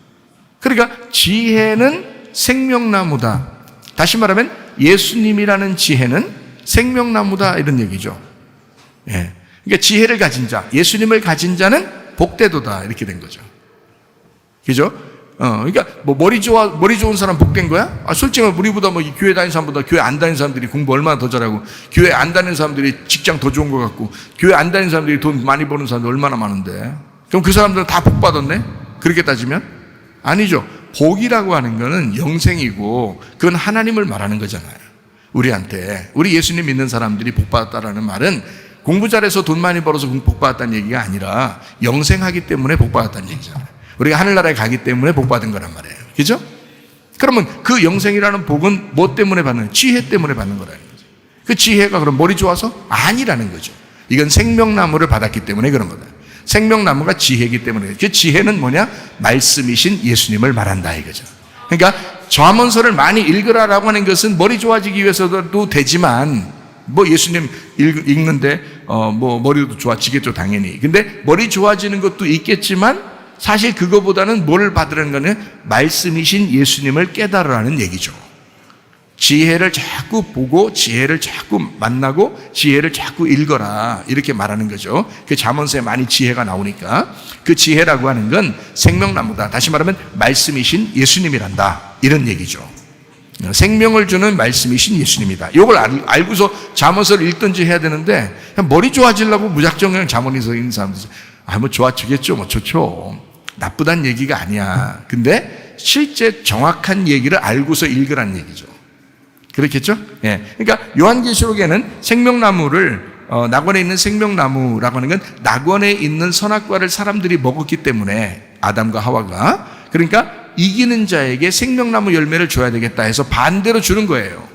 Speaker 3: 그러니까 지혜는 생명나무다. 다시 말하면 예수님이라는 지혜는 생명나무다, 이런 얘기죠. 예. 그러니까 지혜를 가진 자, 예수님을 가진 자는 복되도다, 이렇게 된 거죠. 그죠? 그러니까 뭐 머리 좋은 사람 복된 거야? 솔직히 우리보다 뭐 교회 다니는 사람보다 교회 안 다니는 사람들이 공부 얼마나 더 잘하고, 교회 안 다니는 사람들이 직장 더 좋은 것 같고, 교회 안 다니는 사람들이 돈 많이 버는 사람들 얼마나 많은데, 그럼 그 사람들은 다 복 받았네? 그렇게 따지면? 아니죠. 복이라고 하는 거는 영생이고, 그건 하나님을 말하는 거잖아요. 우리한테, 우리 예수님 믿는 사람들이 복 받았다라는 말은 공부 잘해서 돈 많이 벌어서 복 받았다는 얘기가 아니라 영생하기 때문에 복 받았다는 얘기잖아요. 우리가 하늘나라에 가기 때문에 복 받은 거란 말이에요. 그죠? 그러면 그 영생이라는 복은 뭐 때문에 받는 거예요? 지혜 때문에 받는 거라는 거죠. 그 지혜가 그럼 머리 좋아서? 아니라는 거죠. 이건 생명나무를 받았기 때문에 그런 거다. 생명나무가 지혜이기 때문에. 그 지혜는 뭐냐? 말씀이신 예수님을 말한다 이거죠. 그러니까 잠언서를 많이 읽으라라고 하는 것은 머리 좋아지기 위해서도 되지만, 뭐 예수님 읽는데 뭐 머리도 좋아지겠죠 당연히. 근데 머리 좋아지는 것도 있겠지만 사실 그거보다는 뭘 받으라는 거는 말씀이신 예수님을 깨달으라는 얘기죠. 지혜를 자꾸 보고 지혜를 자꾸 만나고 지혜를 자꾸 읽어라 이렇게 말하는 거죠. 그 잠언서에 많이 지혜가 나오니까 그 지혜라고 하는 건 생명나무다. 다시 말하면 말씀이신 예수님이란다 이런 얘기죠. 생명을 주는 말씀이신 예수님이다. 이걸 알고서 잠언서를 읽든지 해야 되는데 그냥 머리 좋아지려고 무작정 그냥 잠언에서 읽는 사람들 뭐 좋아지겠죠. 뭐 좋죠. 나쁘다는 얘기가 아니야. 근데 실제 정확한 얘기를 알고서 읽으라는 얘기죠. 그렇겠죠? 예. 그러니까 요한계시록에는 생명나무를 낙원에 있는 생명나무라고 하는 건 낙원에 있는 선악과를 사람들이 먹었기 때문에 아담과 하와가, 그러니까 이기는 자에게 생명나무 열매를 줘야 되겠다 해서 반대로 주는 거예요.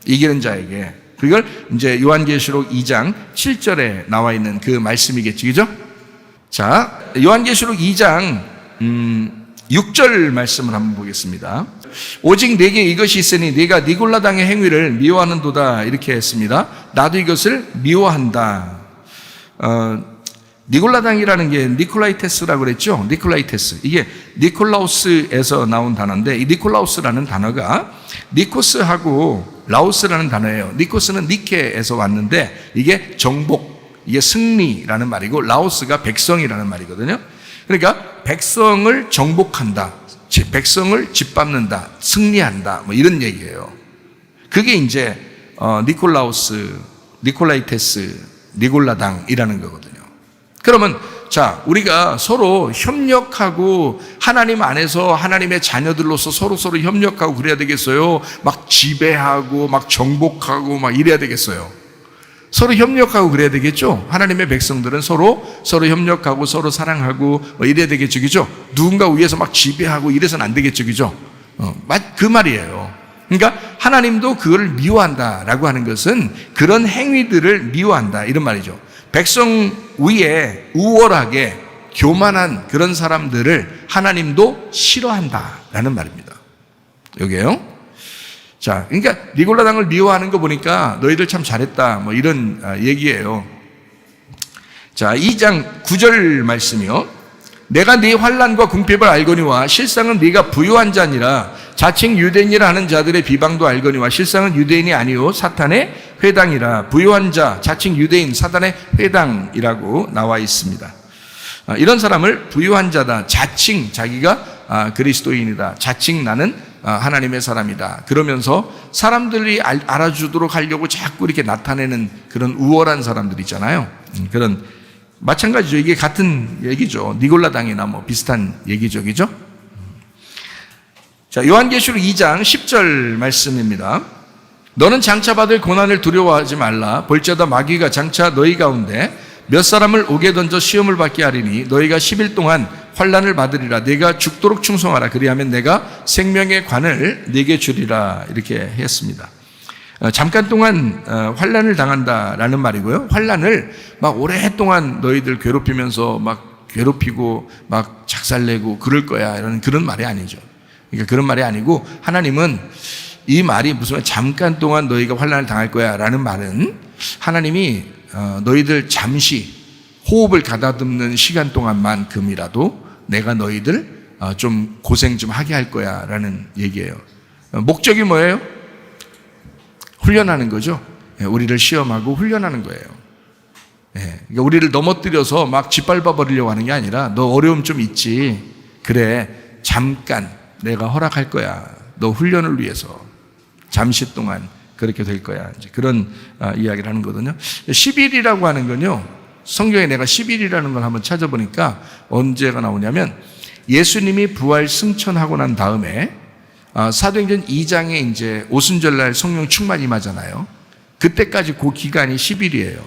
Speaker 3: 이기는 자에게. 그걸 이제 요한계시록 2장 7절에 나와 있는 그 말씀이겠지, 그죠? 자, 요한계시록 2장 6절 말씀을 한번 보겠습니다. 오직 내게 이것이 있으니 네가 니골라당의 행위를 미워하는도다 이렇게 했습니다. 나도 이것을 미워한다. 니골라당이라는 게 니콜라이테스라고 그랬죠. 니콜라이테스. 이게 니콜라우스에서 나온 단어인데 이 니콜라우스라는 단어가 니코스하고 라우스라는 단어예요. 니코스는 니케에서 왔는데 이게 정복, 이게 승리라는 말이고 라우스가 백성이라는 말이거든요. 그러니까 백성을 정복한다, 백성을 짓밟는다, 승리한다, 뭐 이런 얘기예요. 그게 이제 니콜라우스, 니콜라이테스, 니골라당이라는 거거든요. 그러면 자, 우리가 서로 협력하고 하나님 안에서 하나님의 자녀들로서 서로 협력하고 그래야 되겠어요? 막 지배하고 막 정복하고 막 이래야 되겠어요? 서로 협력하고 그래야 되겠죠? 하나님의 백성들은 서로 협력하고 서로 사랑하고 뭐 이래야 되겠죠, 그죠? 누군가 위에서 막 지배하고 이래서는 안 되겠죠, 그죠? 그 말이에요. 그러니까 하나님도 그걸 미워한다라고 하는 것은 그런 행위들을 미워한다 이런 말이죠. 백성 위에 우월하게 교만한 그런 사람들을 하나님도 싫어한다라는 말입니다. 여기에요. 자, 그러니까 니골라당을 미워하는 거 보니까 너희들 참 잘했다 뭐 이런 얘기예요. 자, 2장 9절 말씀이요. 내가 네 환난과 궁핍을 알거니와 실상은 네가 부유한 자니라. 자칭 유대인이라 하는 자들의 비방도 알거니와 실상은 유대인이 아니요 사탄의 회당이라. 부유한 자, 자칭 유대인, 사탄의 회당이라고 나와 있습니다. 이런 사람을 부유한 자다, 자칭 자기가 그리스도인이다, 자칭 나는 하나님의 사람이다 그러면서 사람들이 알아주도록 하려고 자꾸 이렇게 나타내는 그런 우월한 사람들 있잖아요. 그런 마찬가지죠. 이게 같은 얘기죠. 니골라당이나 뭐 비슷한 얘기죠, 그죠? 자, 요한계시록 2장 10절 말씀입니다. 너는 장차 받을 고난을 두려워하지 말라. 볼지어다 마귀가 장차 너희 가운데 몇 사람을 옥에 던져 시험을 받게 하리니 너희가 10일 동안 환난을 받으리라. 내가 죽도록 충성하라. 그리하면 내가 생명의 관을 네게 주리라. 이렇게 했습니다. 잠깐 동안 환난을 당한다라는 말이고요. 환난을 막 오랫동안 너희들 괴롭히면서 막 괴롭히고 막 작살내고 그럴 거야 이런 그런 말이 아니죠. 그러니까 그런 말이 아니고 하나님은 이 말이 무슨 말 잠깐 동안 너희가 환난을 당할 거야 라는 말은 하나님이 너희들 잠시 호흡을 가다듬는 시간 동안만큼이라도 내가 너희들 좀 고생 좀 하게 할 거야 라는 얘기예요. 목적이 뭐예요? 훈련하는 거죠. 우리를 시험하고 훈련하는 거예요. 그러니까 우리를 넘어뜨려서 막 짓밟아 버리려고 하는 게 아니라 너 어려움 좀 있지. 그래, 잠깐 내가 허락할 거야. 너 훈련을 위해서 잠시 동안 그렇게 될 거야. 이제 그런 이야기를 하는 거거든요. 10일이라고 하는 건요. 성경에 내가 10일이라는 걸 한번 찾아보니까 언제가 나오냐면 예수님이 부활 승천하고 난 다음에 사도행전 2장에 이제 오순절날 성령 충만 임하잖아요. 그때까지 그 기간이 10일이에요.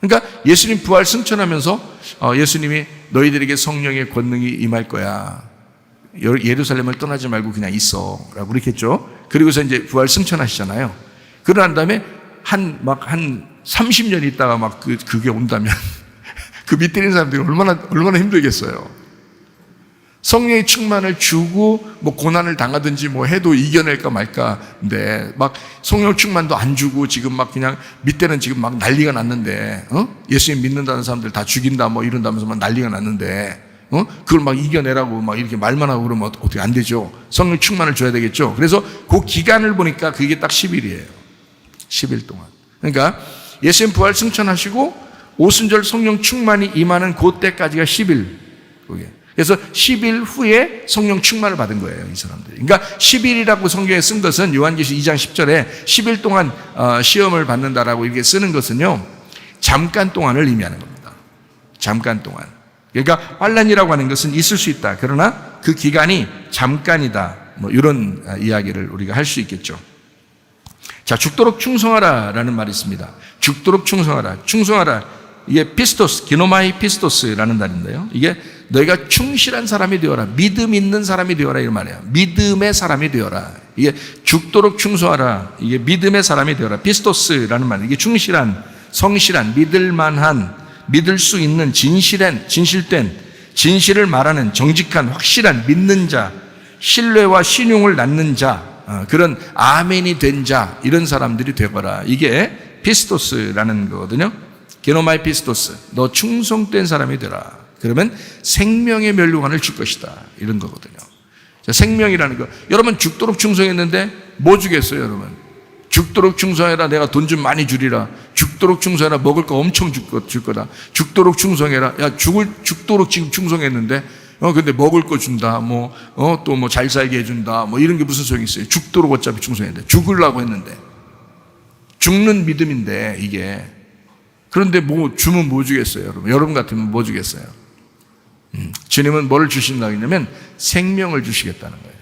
Speaker 3: 그러니까 예수님 부활 승천하면서 예수님이 너희들에게 성령의 권능이 임할 거야. 예루살렘을 떠나지 말고 그냥 있어. 라고 그렇게 했죠. 그리고서 이제 부활 승천하시잖아요. 그러고 난 다음에 한 30년 있다가 막 그게 온다면 그 밑에 있는 사람들이 얼마나 힘들겠어요. 성령의 충만을 주고 뭐 고난을 당하든지 뭐 해도 이겨낼까 말까인데 막 성령 충만도 안 주고 지금 막 그냥 밑에는 지금 막 난리가 났는데 예수님 믿는다는 사람들 다 죽인다 뭐 이런다면서 막 난리가 났는데 그걸 막 이겨내라고 막 이렇게 말만 하고 그러면 어떻게 안 되죠. 성령 충만을 줘야 되겠죠. 그래서 그 기간을 보니까 그게 딱 10일이에요. 10일 동안. 그러니까 예수님 부활 승천하시고 오순절 성령 충만이 임하는 그때까지가 10일. 그게. 그래서 10일 후에 성령 충만을 받은 거예요, 이 사람들이. 그러니까 10일이라고 성경에 쓴 것은 요한계시 2장 10절에 10일 동안 시험을 받는다라고 이렇게 쓰는 것은요, 잠깐 동안을 의미하는 겁니다. 잠깐 동안. 그러니까 환난이라고 하는 것은 있을 수 있다. 그러나 그 기간이 잠깐이다. 뭐 이런 이야기를 우리가 할 수 있겠죠. 자, 죽도록 충성하라라는 말이 있습니다. 죽도록 충성하라. 충성하라. 이게 피스토스, 기노마이 피스토스라는 말인데요. 이게 너희가 충실한 사람이 되어라. 믿음 있는 사람이 되어라. 이런 말이에요. 믿음의 사람이 되어라. 이게 죽도록 충성하라. 이게 믿음의 사람이 되어라. 피스토스라는 말. 이게 충실한, 성실한, 믿을만한, 믿을 수 있는, 진실된, 진실을 말하는, 정직한, 확실한, 믿는 자, 신뢰와 신용을 낳는 자, 그런 아멘이 된 자, 이런 사람들이 되거라. 이게 피스토스라는 거거든요. 게노마이 피스토스, 너 충성된 사람이 되라. 그러면 생명의 면류관을 줄 것이다. 이런 거거든요. 자, 생명이라는 거. 여러분 죽도록 충성했는데 뭐 주겠어요, 여러분? 죽도록 충성해라. 내가 돈 좀 많이 주리라. 죽도록 충성해라. 먹을 거 엄청 줄 거다. 죽도록 충성해라. 야, 죽도록 지금 충성했는데, 근데 먹을 거 준다. 또 뭐 잘 살게 해준다. 뭐 이런 게 무슨 소용이 있어요? 죽도록 어차피 충성했는데. 죽으려고 했는데. 죽는 믿음인데, 이게. 그런데 뭐 주면 뭐 주겠어요, 여러분? 여러분 같으면 뭐 주겠어요? 주님은 뭐를 주신다고 했냐면 생명을 주시겠다는 거예요.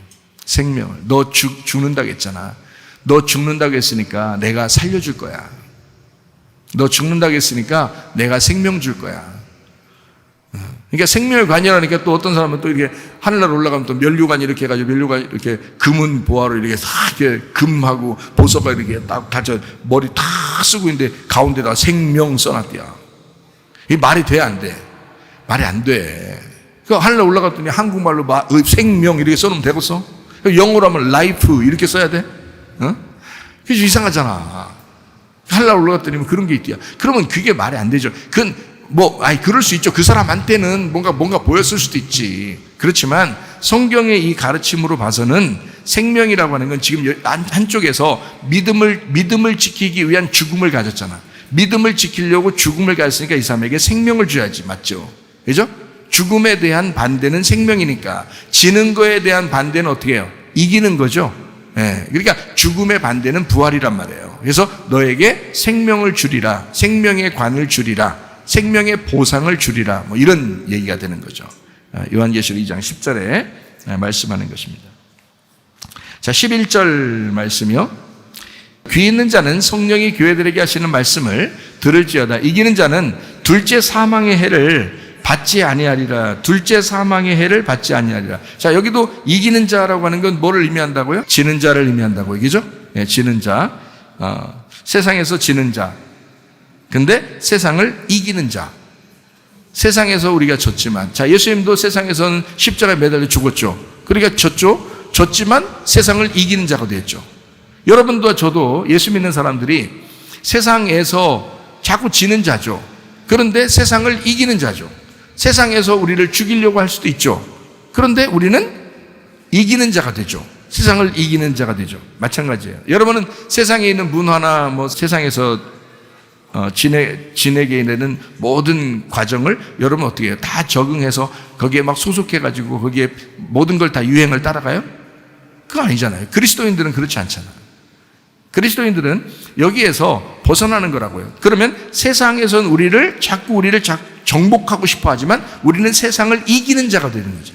Speaker 3: 생명을. 너 죽는다고 했잖아. 너 죽는다고 했으니까 내가 살려줄 거야. 너 죽는다고 했으니까 내가 생명 줄 거야. 그러니까 생명의 관이라니까 또 어떤 사람은 또 이렇게 하늘나라 올라가면 또 면류관 이렇게 해가지고 면류관 이렇게 금은 보화로 이렇게 싹 이렇게 금하고 보석가 이렇게 딱 다져 머리 다 쓰고 있는데 가운데다 생명 써놨대요. 이게 말이 돼, 안 돼? 말이 안 돼. 그 하늘나라 올라갔더니 한국말로 생명 이렇게 써놓으면 되겠어? 영어로 하면 life 이렇게 써야 돼? 그래서 이상하잖아. 하늘나라 올라갔더니 그런 게 있대요. 그러면 그게 말이 안 되죠. 그건 그럴 수 있죠. 그 사람한테는 뭔가 보였을 수도 있지. 그렇지만 성경의 이 가르침으로 봐서는 생명이라고 하는 건 지금 한쪽에서 믿음을 지키기 위한 죽음을 가졌잖아. 믿음을 지키려고 죽음을 가졌으니까 이 사람에게 생명을 줘야지. 맞죠? 그죠? 죽음에 대한 반대는 생명이니까 지는 거에 대한 반대는 어떻게 해요? 이기는 거죠. 예. 그러니까 죽음의 반대는 부활이란 말이에요. 그래서 너에게 생명을 주리라. 생명의 관을 주리라. 생명의 보상을 주리라. 뭐 이런 얘기가 되는 거죠. 요한계시록 2장 10절에 말씀하는 것입니다. 자, 11절 말씀이요. 귀 있는 자는 성령이 교회들에게 하시는 말씀을 들을지어다. 이기는 자는 둘째 사망의 해를 받지 아니하리라. 둘째 사망의 해를 받지 아니하리라. 자, 여기도 이기는 자라고 하는 건 뭐를 의미한다고요? 지는 자를 의미한다고 얘기죠? 네, 지는 자. 세상에서 지는 자. 근데 세상을 이기는 자. 세상에서 우리가 졌지만, 자, 예수님도 세상에서는 십자가에 매달려 죽었죠. 그러니까 졌지만 세상을 이기는 자가 됐죠. 여러분도 저도 예수 믿는 사람들이 세상에서 자꾸 지는 자죠. 그런데 세상을 이기는 자죠. 세상에서 우리를 죽이려고 할 수도 있죠. 그런데 우리는 이기는 자가 되죠. 세상을 이기는 자가 되죠. 마찬가지예요. 여러분은 세상에 있는 문화나 뭐 세상에서 지내게 되는 모든 과정을 여러분 어떻게 해요? 다 적응해서 거기에 막 소속해가지고 거기에 모든 걸 다 유행을 따라가요? 그거 아니잖아요. 그리스도인들은 그렇지 않잖아요. 그리스도인들은 여기에서 벗어나는 거라고요. 그러면 세상에선 우리를 자꾸 정복하고 싶어 하지만 우리는 세상을 이기는 자가 되는 거죠.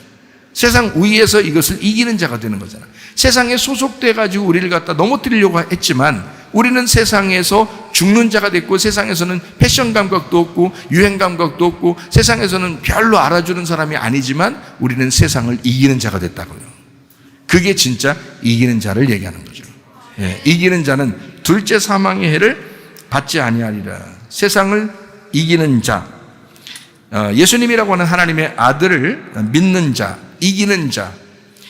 Speaker 3: 세상 위에서 이것을 이기는 자가 되는 거잖아요. 세상에 소속돼가지고 우리를 갖다 넘어뜨리려고 했지만 우리는 세상에서 죽는 자가 됐고, 세상에서는 패션 감각도 없고 유행 감각도 없고 세상에서는 별로 알아주는 사람이 아니지만 우리는 세상을 이기는 자가 됐다고요. 그게 진짜 이기는 자를 얘기하는 거죠. 예, 이기는 자는 둘째 사망의 해를 받지 아니하리라. 세상을 이기는 자, 예수님이라고 하는 하나님의 아들을 믿는 자, 이기는 자,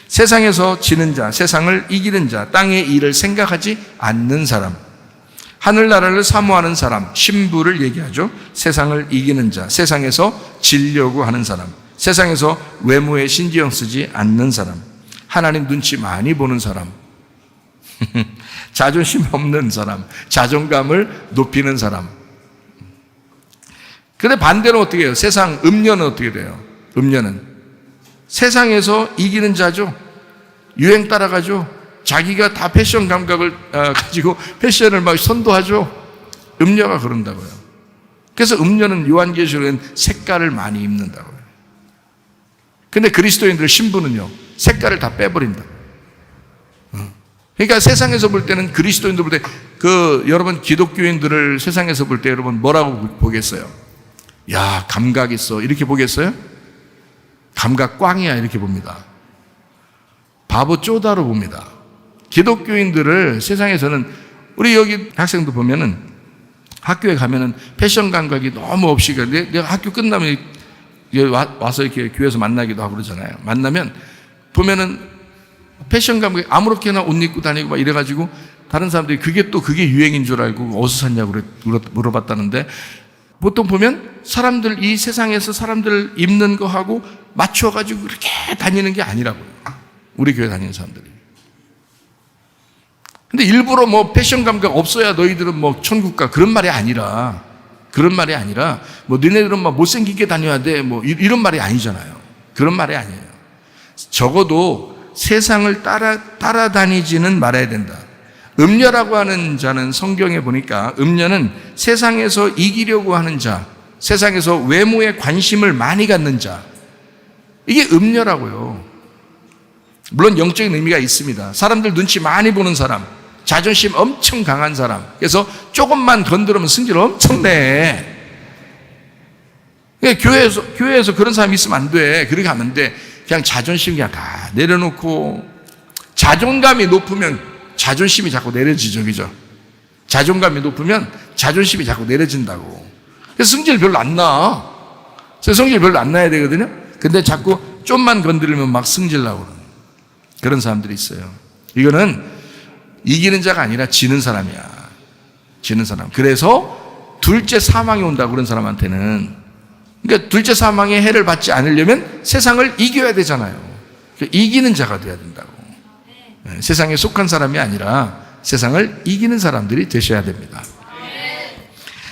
Speaker 3: 세상에서 지는 자, 세상을 이기는 자, 땅의 일을 생각하지 않는 사람, 하늘나라를 사모하는 사람, 신부를 얘기하죠. 세상을 이기는 자, 세상에서 지려고 하는 사람, 세상에서 외모에 신경 쓰지 않는 사람, 하나님 눈치 많이 보는 사람, 자존심 없는 사람, 자존감을 높이는 사람. 근데 반대로 어떻게 해요? 세상, 음녀는 어떻게 돼요? 음녀는 세상에서 이기는 자죠. 유행 따라가죠. 자기가 다 패션 감각을 가지고 패션을 막 선도하죠. 음녀가 그런다고요. 그래서 음녀는 요한계시록엔 색깔을 많이 입는다고요. 근데 그리스도인들 신부는요, 색깔을 다 빼버린다. 그러니까 세상에서 볼 때는, 그리스도인들 볼 때, 여러분 기독교인들을 세상에서 볼 때 여러분 뭐라고 보겠어요? 야, 감각 있어, 이렇게 보겠어요? 감각 꽝이야, 이렇게 봅니다. 바보 쪼다로 봅니다. 기독교인들을 세상에서는, 우리 여기 학생도 보면은 학교에 가면은 패션 감각이 너무 없이, 내가 학교 끝나면 와서 이렇게 교회에서 만나기도 하고 그러잖아요. 만나면 보면은 패션 감각이 아무렇게나 옷 입고 다니고 막 이래가지고 다른 사람들이 그게 유행인 줄 알고 어디서 샀냐고 물어봤다는데, 보통 보면 사람들, 이 세상에서 사람들 입는 거 하고 맞춰가지고 그렇게 다니는 게 아니라고요. 우리 교회 다니는 사람들이. 근데 일부러 뭐 패션 감각 없어야 너희들은 뭐 천국 가, 그런 말이 아니라 뭐 너네들은 막 못생기게 다녀야 돼, 뭐 이런 말이 아니잖아요. 그런 말이 아니에요. 적어도 세상을 따라다니지는 말아야 된다. 음녀라고 하는 자는 성경에 보니까 음녀는 세상에서 이기려고 하는 자, 세상에서 외모에 관심을 많이 갖는 자, 이게 음녀라고요. 물론 영적인 의미가 있습니다. 사람들 눈치 많이 보는 사람, 자존심 엄청 강한 사람, 그래서 조금만 건드리면 승질 엄청 내. 교회에서 그런 사람이 있으면 안 돼. 그렇게 하면 안 돼. 그냥 자존심 그냥 다 내려놓고, 자존감이 높으면 자존심이 자꾸 내려지죠. 그죠? 자존감이 높으면 자존심이 자꾸 내려진다고. 그래서 성질 별로 안 나. 성질 별로 안 나야 되거든요. 근데 자꾸 좀만 건드리면 막 승질 나고 그런 사람들이 있어요. 이거는 이기는 자가 아니라 지는 사람이야. 지는 사람. 그래서 둘째 사망이 온다, 그런 사람한테는. 그러니까 둘째 사망의 해를 받지 않으려면 세상을 이겨야 되잖아요. 이기는 자가 돼야 된다고. 세상에 속한 사람이 아니라 세상을 이기는 사람들이 되셔야 됩니다.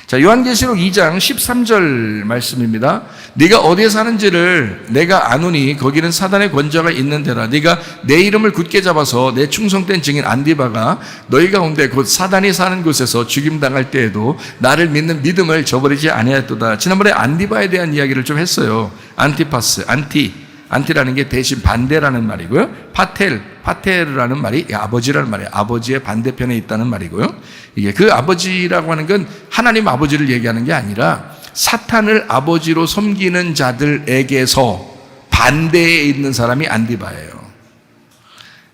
Speaker 3: 자, 요한계시록 2장 13절 말씀입니다. 네가 어디에 사는지를 내가 아노니 거기는 사단의 권좌가 있는 데라. 네가 내 이름을 굳게 잡아서 내 충성된 증인 안디바가 너희 가운데 곧 사단이 사는 곳에서 죽임당할 때에도 나를 믿는 믿음을 저버리지 아니하였도다. 지난번에 안디바에 대한 이야기를 좀 했어요. 안티파스, 안티라는 게 대신 반대라는 말이고요. 파테르라는 말이 아버지라는 말이에요. 아버지의 반대편에 있다는 말이고요. 이게 그 아버지라고 하는 건 하나님 아버지를 얘기하는 게 아니라 사탄을 아버지로 섬기는 자들에게서 반대에 있는 사람이 안디바예요.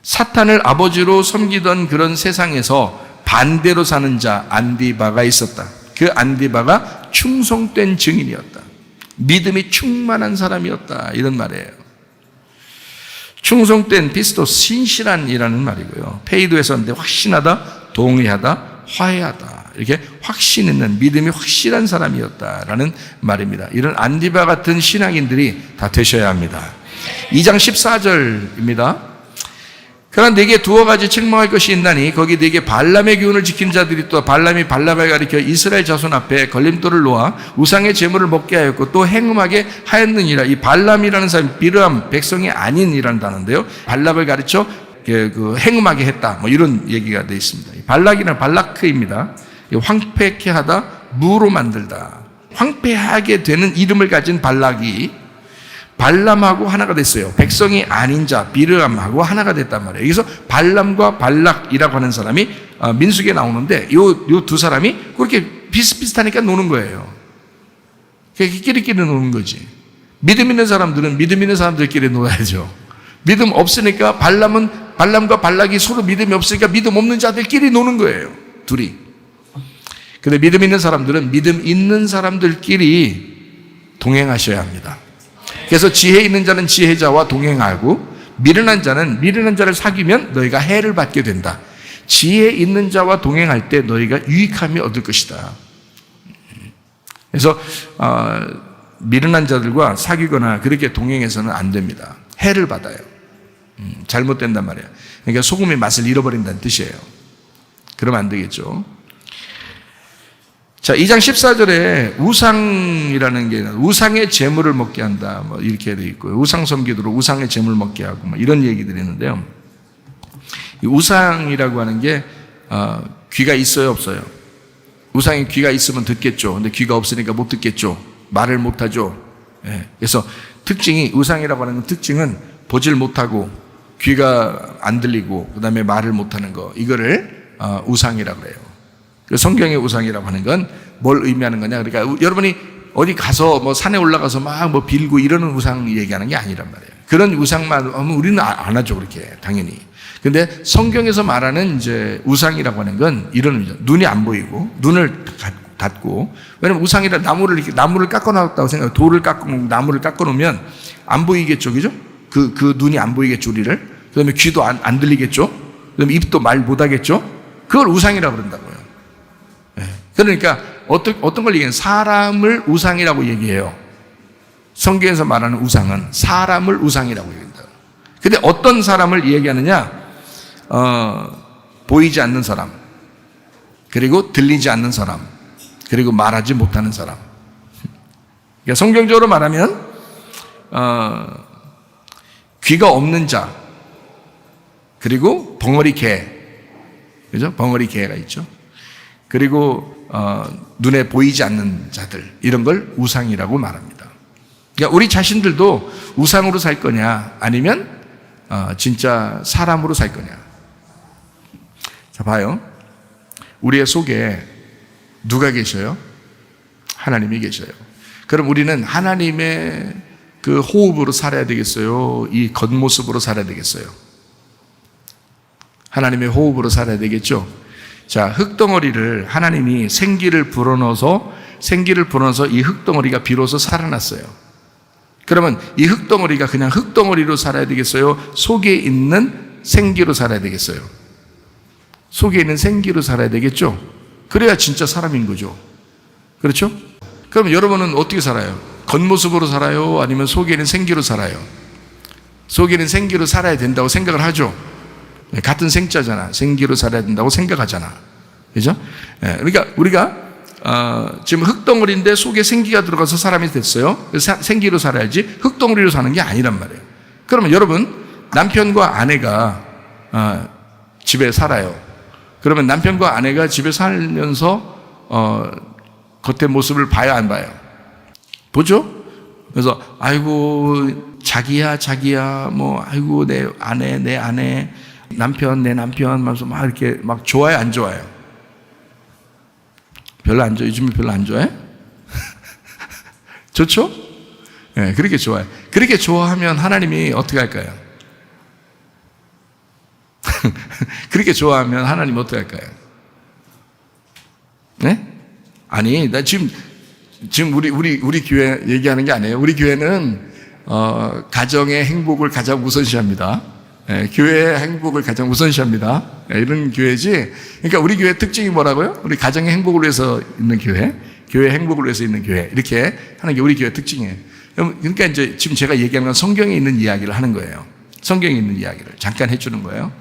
Speaker 3: 사탄을 아버지로 섬기던 그런 세상에서 반대로 사는 자 안디바가 있었다. 그 안디바가 충성된 증인이었다. 믿음이 충만한 사람이었다, 이런 말이에요. 충성된 피스토스, 신실한이라는 말이고요. 페이도에서 썼는데 확신하다, 동의하다, 화해하다, 이렇게 확신 있는, 믿음이 확실한 사람이었다라는 말입니다. 이런 안디바 같은 신앙인들이 다 되셔야 합니다. 2장 14절입니다. 그러나 네게 두어 가지 책망할 것이 있나니 거기 네게 발람의 교훈을 지킨 자들이 또 발람이 발락을 가리켜 이스라엘 자손 앞에 걸림돌을 놓아 우상의 제물을 먹게 하였고 또 행음하게 하였느니라. 이 발람이라는 사람이 비르함, 백성이 아닌이라는 단어인데요, 발락을 가르쳐 행음하게 했다, 뭐 이런 얘기가 되어 있습니다. 발락이란 발라크입니다. 황폐케 하다, 무로 만들다. 황폐하게 되는 이름을 가진 발락이 발람하고 하나가 됐어요. 백성이 아닌 자 비르암하고 하나가 됐단 말이에요. 여기서 발람과 발락이라고 하는 사람이 민수기에 나오는데 요 두 사람이 그렇게 비슷비슷하니까 노는 거예요. 끼리끼리 노는 거지. 믿음 있는 사람들은 믿음 있는 사람들끼리 놀아야죠. 믿음 없으니까 발람과 발락이 서로 믿음이 없으니까 믿음 없는 자들끼리 노는 거예요. 둘이. 근데 믿음 있는 사람들은 믿음 있는 사람들끼리 동행하셔야 합니다. 그래서 지혜 있는 자는 지혜자와 동행하고 미련한 자는 미련한 자를 사귀면 너희가 해를 받게 된다. 지혜 있는 자와 동행할 때 너희가 유익함이 얻을 것이다. 그래서 미련한 자들과 사귀거나 그렇게 동행해서는 안 됩니다. 해를 받아요. 잘못된단 말이에요. 그러니까 소금의 맛을 잃어버린다는 뜻이에요. 그러면 안 되겠죠. 자, 2장 14절에 우상이라는 게 우상의 재물을 먹게 한다. 뭐 이렇게 되어 있고요. 우상 섬기도록 우상의 재물 먹게 하고 뭐 이런 얘기들이 있는데요. 이 우상이라고 하는 게 귀가 있어요, 없어요? 우상이 귀가 있으면 듣겠죠. 근데 귀가 없으니까 못 듣겠죠. 말을 못 하죠. 예. 그래서 특징이 우상이라고 하는 특징은 보질 못하고 귀가 안 들리고 그다음에 말을 못 하는 거. 이거를 우상이라고 해요. 성경의 우상이라고 하는 건 뭘 의미하는 거냐? 그러니까 여러분이 어디 가서 뭐 산에 올라가서 막 뭐 빌고 이러는 우상 얘기하는 게 아니란 말이에요. 그런 우상만 하면 우리는 안 하죠, 그렇게 당연히. 근데 성경에서 말하는 이제 우상이라고 하는 건 이런 의미죠. 눈이 안 보이고 눈을 닫고, 왜냐면 우상이라 나무를 깎아놨다고 생각해요. 돌을 깎고 나무를 깎아놓으면 안 보이겠죠, 그죠? 그 눈이 안 보이겠죠, 우리를. 그다음에 귀도 안 들리겠죠. 그다음에 입도 말 못하겠죠. 그걸 우상이라고 그런다고요. 그러니까 어떤 걸 얘기해요? 사람을 우상이라고 얘기해요. 성경에서 말하는 우상은 사람을 우상이라고 얘기한다. 근데 어떤 사람을 얘기하느냐? 보이지 않는 사람, 그리고 들리지 않는 사람, 그리고 말하지 못하는 사람. 그러니까 성경적으로 말하면 귀가 없는 자, 그리고 벙어리 개, 그죠? 벙어리 개가 있죠. 그리고 눈에 보이지 않는 자들, 이런 걸 우상이라고 말합니다. 그러니까 우리 자신들도 우상으로 살 거냐, 아니면 진짜 사람으로 살 거냐. 자, 봐요. 우리의 속에 누가 계셔요? 하나님이 계셔요. 그럼 우리는 하나님의 그 호흡으로 살아야 되겠어요? 이 겉모습으로 살아야 되겠어요? 하나님의 호흡으로 살아야 되겠죠? 자, 흙덩어리를 하나님이 생기를 불어넣어서 이 흙덩어리가 비로소 살아났어요. 그러면 이 흙덩어리가 그냥 흙덩어리로 살아야 되겠어요? 속에 있는 생기로 살아야 되겠어요? 속에 있는 생기로 살아야 되겠죠? 그래야 진짜 사람인 거죠. 그렇죠? 그럼 여러분은 어떻게 살아요? 겉모습으로 살아요? 아니면 속에 있는 생기로 살아요? 속에 있는 생기로 살아야 된다고 생각을 하죠. 같은 생자잖아. 생기로 살아야 된다고 생각하잖아. 그죠? 그러니까 우리가 지금 흙덩어리인데 속에 생기가 들어가서 사람이 됐어요. 생기로 살아야지 흙덩어리로 사는 게 아니란 말이에요. 그러면 여러분, 남편과 아내가 집에 살아요. 그러면 남편과 아내가 집에 살면서 겉의 모습을 봐야 안 봐요? 보죠? 그래서 아이고 자기야 뭐 아이고 내 아내 남편 내 남편 하면서 막 이렇게 막 좋아요, 안 좋아요? 별로 안 좋아요. 요즘에 별로 안 좋아해? 좋죠? 네, 그렇게 좋아요. 그렇게 좋아하면 하나님이 어떻게 할까요? 그렇게 좋아하면 하나님 어떻게 할까요? 네? 아니, 나 지금 우리 교회 얘기하는 게 아니에요. 우리 교회는 가정의 행복을 가장 우선시합니다. 교회의 행복을 가장 우선시합니다. 이런 교회지. 그러니까 우리 교회 특징이 뭐라고요? 우리 가정의 행복을 위해서 있는 교회, 교회의 행복을 위해서 있는 교회, 이렇게 하는 게 우리 교회 특징이에요. 그러니까 이제 지금 제가 얘기하는 건 성경에 있는 이야기를 하는 거예요. 성경에 있는 이야기를 잠깐 해주는 거예요.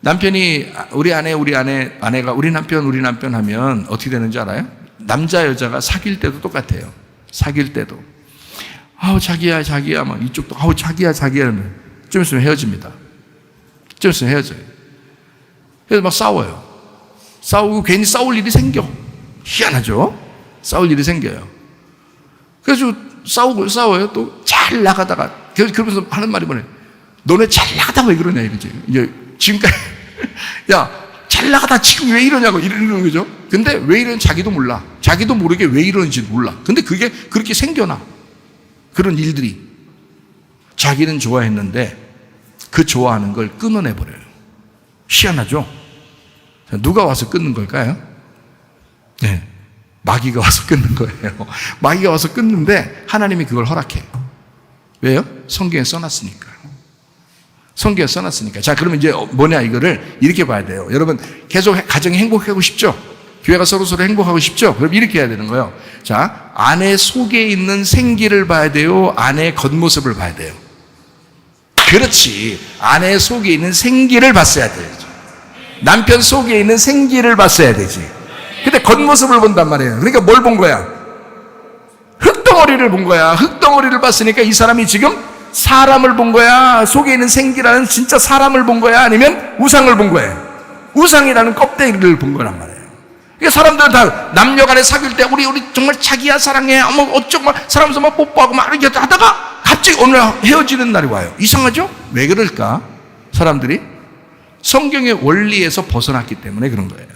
Speaker 3: 남편이 우리 아내가 우리 남편 하면 어떻게 되는지 알아요? 남자 여자가 사귈 때도 똑같아요. 사귈 때도 아우 자기야 막 이쪽도 아우 자기야 하면 좀 있으면 헤어집니다. 좀 있으면 헤어져요. 그래서 막 싸우고 괜히 싸울 일이 생겨. 희한하죠? 싸울 일이 생겨요. 그래서 싸워요. 또 잘 나가다가 그러면서 하는 말이 뭐냐? 너네 잘 나가다 왜 그러냐 이거지. 이제 지금까지 야 잘 나가다 지금 왜 이러냐고 이러는 거죠. 근데 왜 이러는지 자기도 몰라. 자기도 모르게 왜 이러는지 몰라. 근데 그게 그렇게 생겨나. 그런 일들이. 자기는 좋아했는데 그 좋아하는 걸 끊어내버려요. 희한하죠? 누가 와서 끊는 걸까요? 네, 마귀가 와서 끊는 거예요. 마귀가 와서 끊는데 하나님이 그걸 허락해요. 왜요? 성경에 써놨으니까. 성경에 써놨으니까. 자, 그러면 이제 뭐냐 이거를 이렇게 봐야 돼요. 여러분 계속 가정이 행복하고 싶죠? 교회가 서로서로 행복하고 싶죠? 그럼 이렇게 해야 되는 거예요. 자, 아내 속에 있는 생기를 봐야 돼요? 아내의 겉모습을 봐야 돼요? 그렇지. 아내 속에 있는 생기를 봤어야 되죠. 남편 속에 있는 생기를 봤어야 되지. 근데 겉모습을 본단 말이에요. 그러니까 뭘 본 거야? 흙덩어리를 본 거야. 흙덩어리를 봤으니까 이 사람이 지금 사람을 본 거야? 속에 있는 생기라는 진짜 사람을 본 거야? 아니면 우상을 본 거야? 우상이라는 껍데기를 본 거란 말이에요. 그러니까 사람들은 다 남녀 간에 사귈 때 우리 정말 자기야 사랑해. 어머 어쩌고 막 사람에서 막 뽀뽀하고 막 이렇게 하다가 갑자기 어느 날 헤어지는 날이 와요. 이상하죠? 왜 그럴까? 사람들이 성경의 원리에서 벗어났기 때문에 그런 거예요.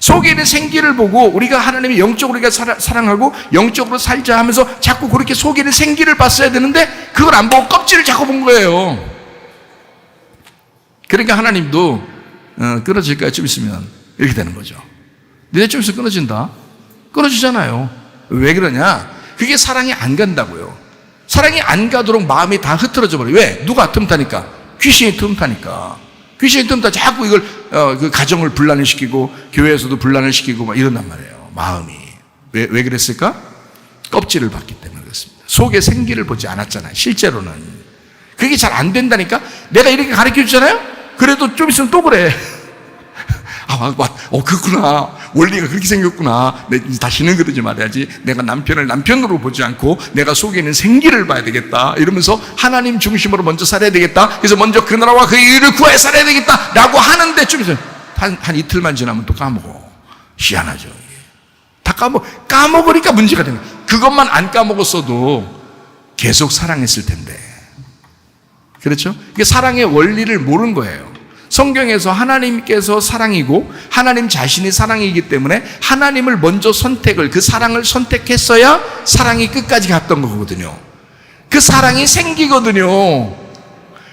Speaker 3: 속에 있는 생기를 보고 우리가 하나님의 영적으로 우리가 사랑하고 영적으로 살자 하면서 자꾸 그렇게 속에 있는 생기를 봤어야 되는데 그걸 안 보고 껍질을 자꾸 본 거예요. 그러니까 하나님도 끊어질까요? 좀 있으면 이렇게 되는 거죠. 니네 좀 있으면 끊어진다. 끊어지잖아요. 왜 그러냐? 그게 사랑이 안 간다고요. 사랑이 안 가도록 마음이 다 흐트러져 버려요. 왜? 누가 틈타니까? 귀신이 틈타니까. 귀신이 틈타 자꾸 이걸 그 가정을 분란을 시키고 교회에서도 분란을 시키고 막 이런단 말이에요. 마음이 왜 그랬을까? 껍질을 봤기 때문에 그렇습니다. 속에 생기를 보지 않았잖아요. 실제로는 그게 잘 안 된다니까. 내가 이렇게 가르쳐 주잖아요. 그래도 좀 있으면 또 그래. 그렇구나. 원리가 그렇게 생겼구나. 다시는 그러지 말아야지. 내가 남편을 남편으로 보지 않고 내가 속에 있는 생기를 봐야 되겠다. 이러면서 하나님 중심으로 먼저 살아야 되겠다. 그래서 먼저 그 나라와 그 일을 구하여 살아야 되겠다. 라고 하는데 좀 있으면 한 이틀만 지나면 또 까먹어. 희한하죠. 다 까먹으니까 문제가 되는 거예요. 그것만 안 까먹었어도 계속 사랑했을 텐데. 그렇죠? 이게 사랑의 원리를 모르는 거예요. 성경에서 하나님께서 사랑이고 하나님 자신이 사랑이기 때문에 하나님을 먼저 그 사랑을 선택했어야 사랑이 끝까지 갔던 거거든요. 그 사랑이 생기거든요.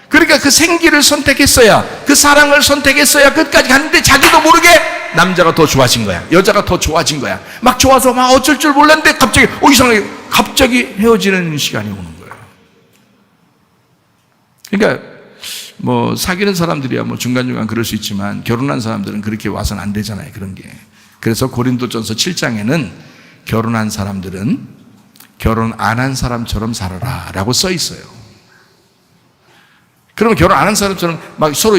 Speaker 3: 그러니까 그 생기를 선택했어야, 그 사랑을 선택했어야 끝까지 갔는데 자기도 모르게 남자가 더 좋아진 거야. 여자가 더 좋아진 거야. 막 좋아서 막 어쩔 줄 몰랐는데 갑자기 이상하게 갑자기 헤어지는 시간이 오는 거예요. 그러니까 사귀는 사람들이야 중간중간 그럴 수 있지만 결혼한 사람들은 그렇게 와서는 안 되잖아요. 그런 게. 그래서 고린도전서 7장에는 결혼한 사람들은 결혼 안 한 사람처럼 살아라 라고 써 있어요. 그러면 결혼 안 한 사람처럼 막 서로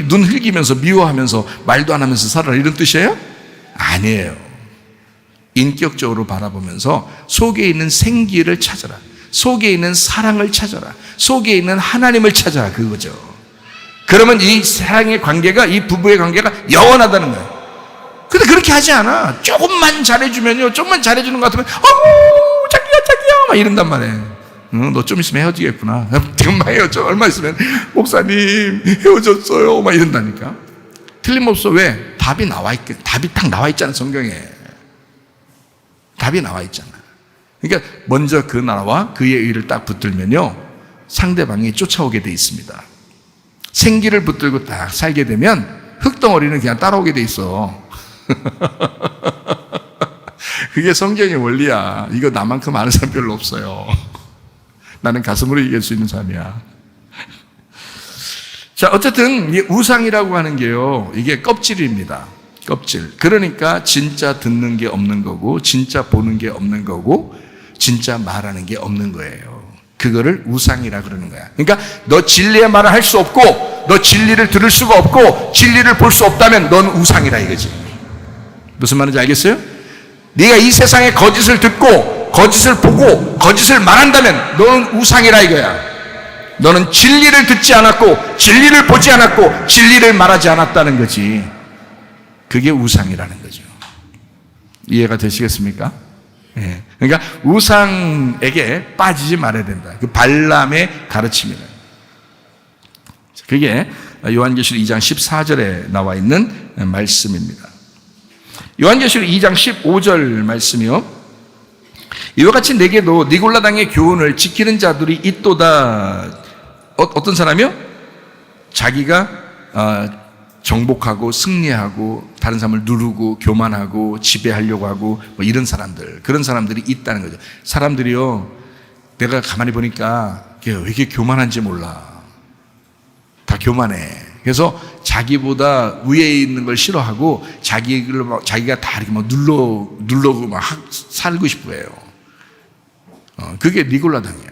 Speaker 3: 눈 흘기면서 미워하면서 말도 안 하면서 살아라 이런 뜻이에요? 아니에요. 인격적으로 바라보면서 속에 있는 생기를 찾아라. 속에 있는 사랑을 찾아라. 속에 있는 하나님을 찾아라. 그거죠. 그러면 이 사랑의 관계가, 이 부부의 관계가 영원하다는 거예요. 근데 그렇게 하지 않아. 조금만 잘해주면요. 조금만 잘해주는 것 같으면, 자기야, 막 이런단 말이에요. 너 좀 있으면 헤어지겠구나. 금방 헤어져. 얼마 있으면, 목사님, 헤어졌어요. 막 이런다니까. 틀림없어. 왜? 답이 딱 나와 있잖아, 성경에. 답이 나와 있잖아. 그러니까 먼저 그 나라와 그의 의를 딱 붙들면요. 상대방이 쫓아오게 돼 있습니다. 생기를 붙들고 딱 살게 되면 흙덩어리는 그냥 따라오게 돼 있어. 그게 성경의 원리야. 이거 나만큼 아는 사람 별로 없어요. 나는 가슴으로 얘기할 수 있는 사람이야. 자, 어쨌든 이 우상이라고 하는 게요, 이게 껍질입니다. 껍질. 그러니까 진짜 듣는 게 없는 거고, 진짜 보는 게 없는 거고, 진짜 말하는 게 없는 거예요. 그거를 우상이라 그러는 거야. 그러니까 너 진리의 말을 할 수 없고 너 진리를 들을 수가 없고 진리를 볼 수 없다면 넌 우상이라 이거지. 무슨 말인지 알겠어요? 네가 이 세상의 거짓을 듣고 거짓을 보고 거짓을 말한다면 너는 우상이라 이거야. 너는 진리를 듣지 않았고 진리를 보지 않았고 진리를 말하지 않았다는 거지. 그게 우상이라는 거죠. 이해가 되시겠습니까? 예. 그러니까 우상에게 빠지지 말아야 된다. 그 발람의 가르침이다. 그게 요한계시록 2장 14절에 나와 있는 말씀입니다. 요한계시록 2장 15절 말씀이요. 이와 같이 내게도 니골라당의 교훈을 지키는 자들이 있도다. 어떤 사람이요? 자기가 정복하고 승리하고 다른 사람을 누르고 교만하고 지배하려고 하고 뭐 이런 사람들, 그런 사람들이 있다는 거죠. 사람들이요, 내가 가만히 보니까 왜 이렇게 교만한지 몰라. 다 교만해. 그래서 자기보다 위에 있는 걸 싫어하고 자기가 다 이렇게 막 누르고 막 살고 싶어 해요. 그게 니골라당이야.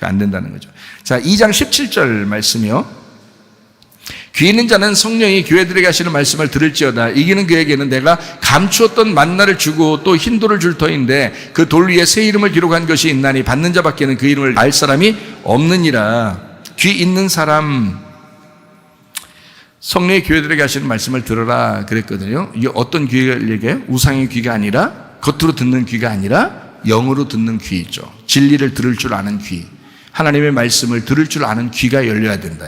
Speaker 3: 안 된다는 거죠. 자, 2장 17절 말씀이요. 귀 있는 자는 성령이 교회들에게 하시는 말씀을 들을지어다. 이기는 그에게는 내가 감추었던 만나를 주고 또 흰 돌을 줄 터인데 그 돌 위에 새 이름을 기록한 것이 있나니 받는 자밖에는 그 이름을 알 사람이 없느니라. 귀 있는 사람, 성령이 교회들에게 하시는 말씀을 들어라 그랬거든요. 이게 어떤 귀를 얘기해요? 우상의 귀가 아니라, 겉으로 듣는 귀가 아니라 영으로 듣는 귀 있죠. 진리를 들을 줄 아는 귀, 하나님의 말씀을 들을 줄 아는 귀가 열려야 된다.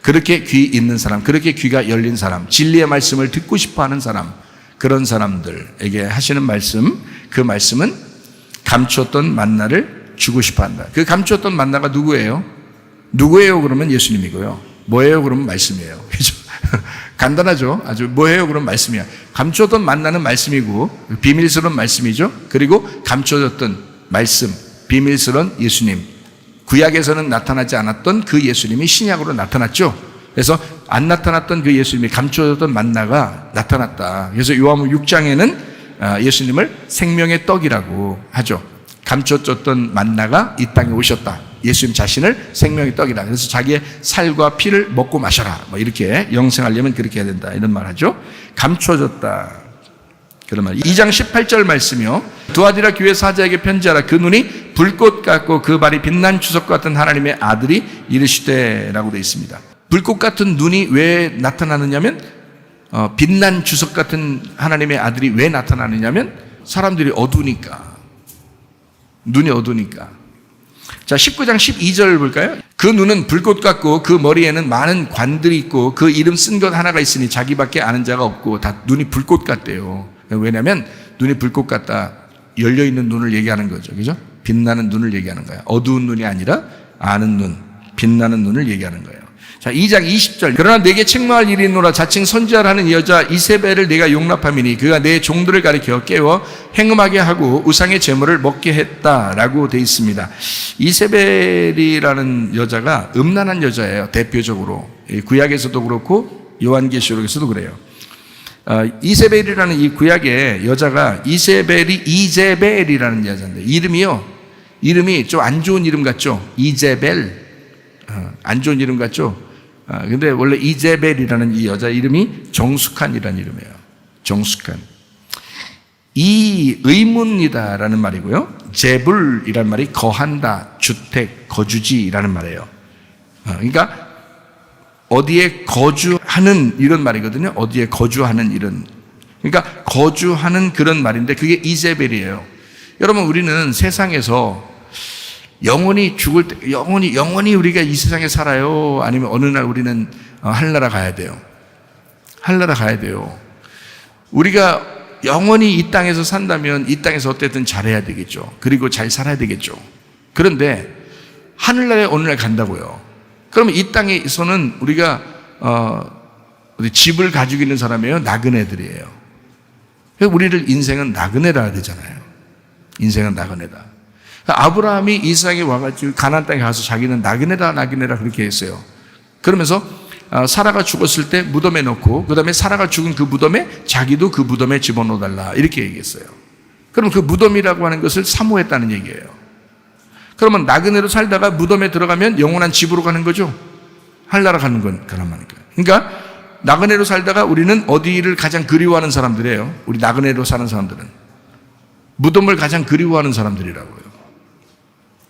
Speaker 3: 그렇게 귀 있는 사람, 그렇게 귀가 열린 사람, 진리의 말씀을 듣고 싶어하는 사람, 그런 사람들에게 하시는 말씀, 그 말씀은 감추었던 만나를 주고 싶어한다. 그 감추었던 만나가 누구예요? 누구예요? 그러면 예수님이고요. 뭐예요? 그러면 말씀이에요. 그죠? 간단하죠? 아주 뭐예요? 그러면 말씀이야. 감추었던 만나는 말씀이고 비밀스러운 말씀이죠. 그리고 감춰졌던 말씀, 비밀스러운 예수님. 구약에서는 나타나지 않았던 그 예수님이 신약으로 나타났죠. 그래서 안 나타났던 그 예수님이 감춰졌던 만나가 나타났다. 그래서 요한복음 6장에는 예수님을 생명의 떡이라고 하죠. 감춰졌던 만나가 이 땅에 오셨다. 예수님 자신을 생명의 떡이다. 그래서 자기의 살과 피를 먹고 마셔라. 뭐 이렇게 영생하려면 그렇게 해야 된다. 이런 말 하죠. 감춰졌다. 그런 말. 2장 18절 말씀이요. 두아디라 교회 사자에게 편지하라. 그 눈이 불꽃 같고 그 발이 빛난 주석 같은 하나님의 아들이 이르시되라고 되어 있습니다. 불꽃 같은 눈이 왜 나타나느냐면 빛난 주석 같은 하나님의 아들이 왜 나타나느냐면 사람들이 어두우니까. 눈이 어두우니까. 자, 19장 12절 볼까요? 그 눈은 불꽃 같고 그 머리에는 많은 관들이 있고 그 이름 쓴 것 하나가 있으니 자기밖에 아는 자가 없고 다 눈이 불꽃 같대요. 왜냐하면 눈이 불꽃 같다. 열려있는 눈을 얘기하는 거죠. 그죠? 빛나는 눈을 얘기하는 거예요. 어두운 눈이 아니라 아는 눈, 빛나는 눈을 얘기하는 거예요. 자, 2장 20절. 그러나 내게 책망할 일이 있노라. 자칭 선지자라는 이 여자 이세벨을 내가 용납함이니 그가 내 종들을 가리켜 깨워 행음하게 하고 우상의 제물을 먹게 했다라고 되어 있습니다. 이세벨이라는 여자가 음란한 여자예요. 대표적으로. 구약에서도 그렇고 요한계시록에서도 그래요. 이세벨이라는 이 구약의 여자가 이세벨이라는 여자인데 이름이 좀 안 좋은 이름 같죠? 이제벨. 안 좋은 이름 같죠? 근데 원래 이제벨이라는 이 여자 이름이 정숙한이라는 이름이에요. 정숙한. 이 의문이다라는 말이고요. 제불이라는 말이 거한다, 주택, 거주지라는 말이에요. 그러니까 어디에 거주하는 이런 말이거든요. 어디에 거주하는 이런. 그러니까 거주하는 그런 말인데 그게 이제벨이에요. 여러분 우리는 세상에서 영원히 죽을 때, 영원히 우리가 이 세상에 살아요? 아니면 어느 날 우리는 하늘나라 가야 돼요? 하늘나라 가야 돼요. 우리가 영원히 이 땅에서 산다면 이 땅에서 어쨌든 잘해야 되겠죠. 그리고 잘 살아야 되겠죠. 그런데 하늘나라에 어느 날 간다고요. 그러면 이 땅에서는 우리가 집을 가지고 있는 사람이에요? 나그네들이에요. 그래서 우리를 인생은 나그네라 그러잖아요. 인생은 나그네다. 아브라함이 이 세상에 와가지고 가나안 땅에 가서 자기는 나그네다 그렇게 했어요. 그러면서 사라가 죽었을 때 무덤에 넣고 그 다음에 사라가 죽은 그 무덤에 자기도 그 무덤에 집어넣어달라 이렇게 얘기했어요. 그럼 그 무덤이라고 하는 것을 사모했다는 얘기예요. 그러면 나그네로 살다가 무덤에 들어가면 영원한 집으로 가는 거죠. 하늘나라 가는 건 그런 말이니까. 그러니까 나그네로 살다가 우리는 어디를 가장 그리워하는 사람들이에요. 우리 나그네로 사는 사람들은 무덤을 가장 그리워하는 사람들이라고요.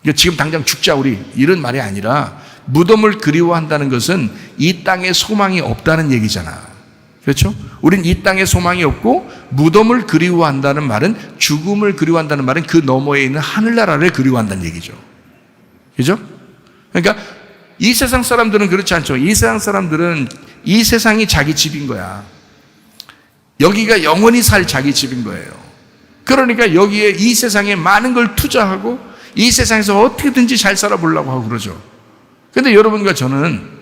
Speaker 3: 그러니까 지금 당장 죽자 우리 이런 말이 아니라 무덤을 그리워한다는 것은 이 땅에 소망이 없다는 얘기잖아. 그렇죠? 우린 이 땅에 소망이 없고 무덤을 그리워한다는 말은, 죽음을 그리워한다는 말은 그 너머에 있는 하늘나라를 그리워한다는 얘기죠. 그죠? 그러니까 이 세상 사람들은 그렇지 않죠. 이 세상 사람들은 이 세상이 자기 집인 거야. 여기가 영원히 살 자기 집인 거예요. 그러니까 여기에 이 세상에 많은 걸 투자하고 이 세상에서 어떻게든지 잘 살아보려고 하고 그러죠. 근데 여러분과 저는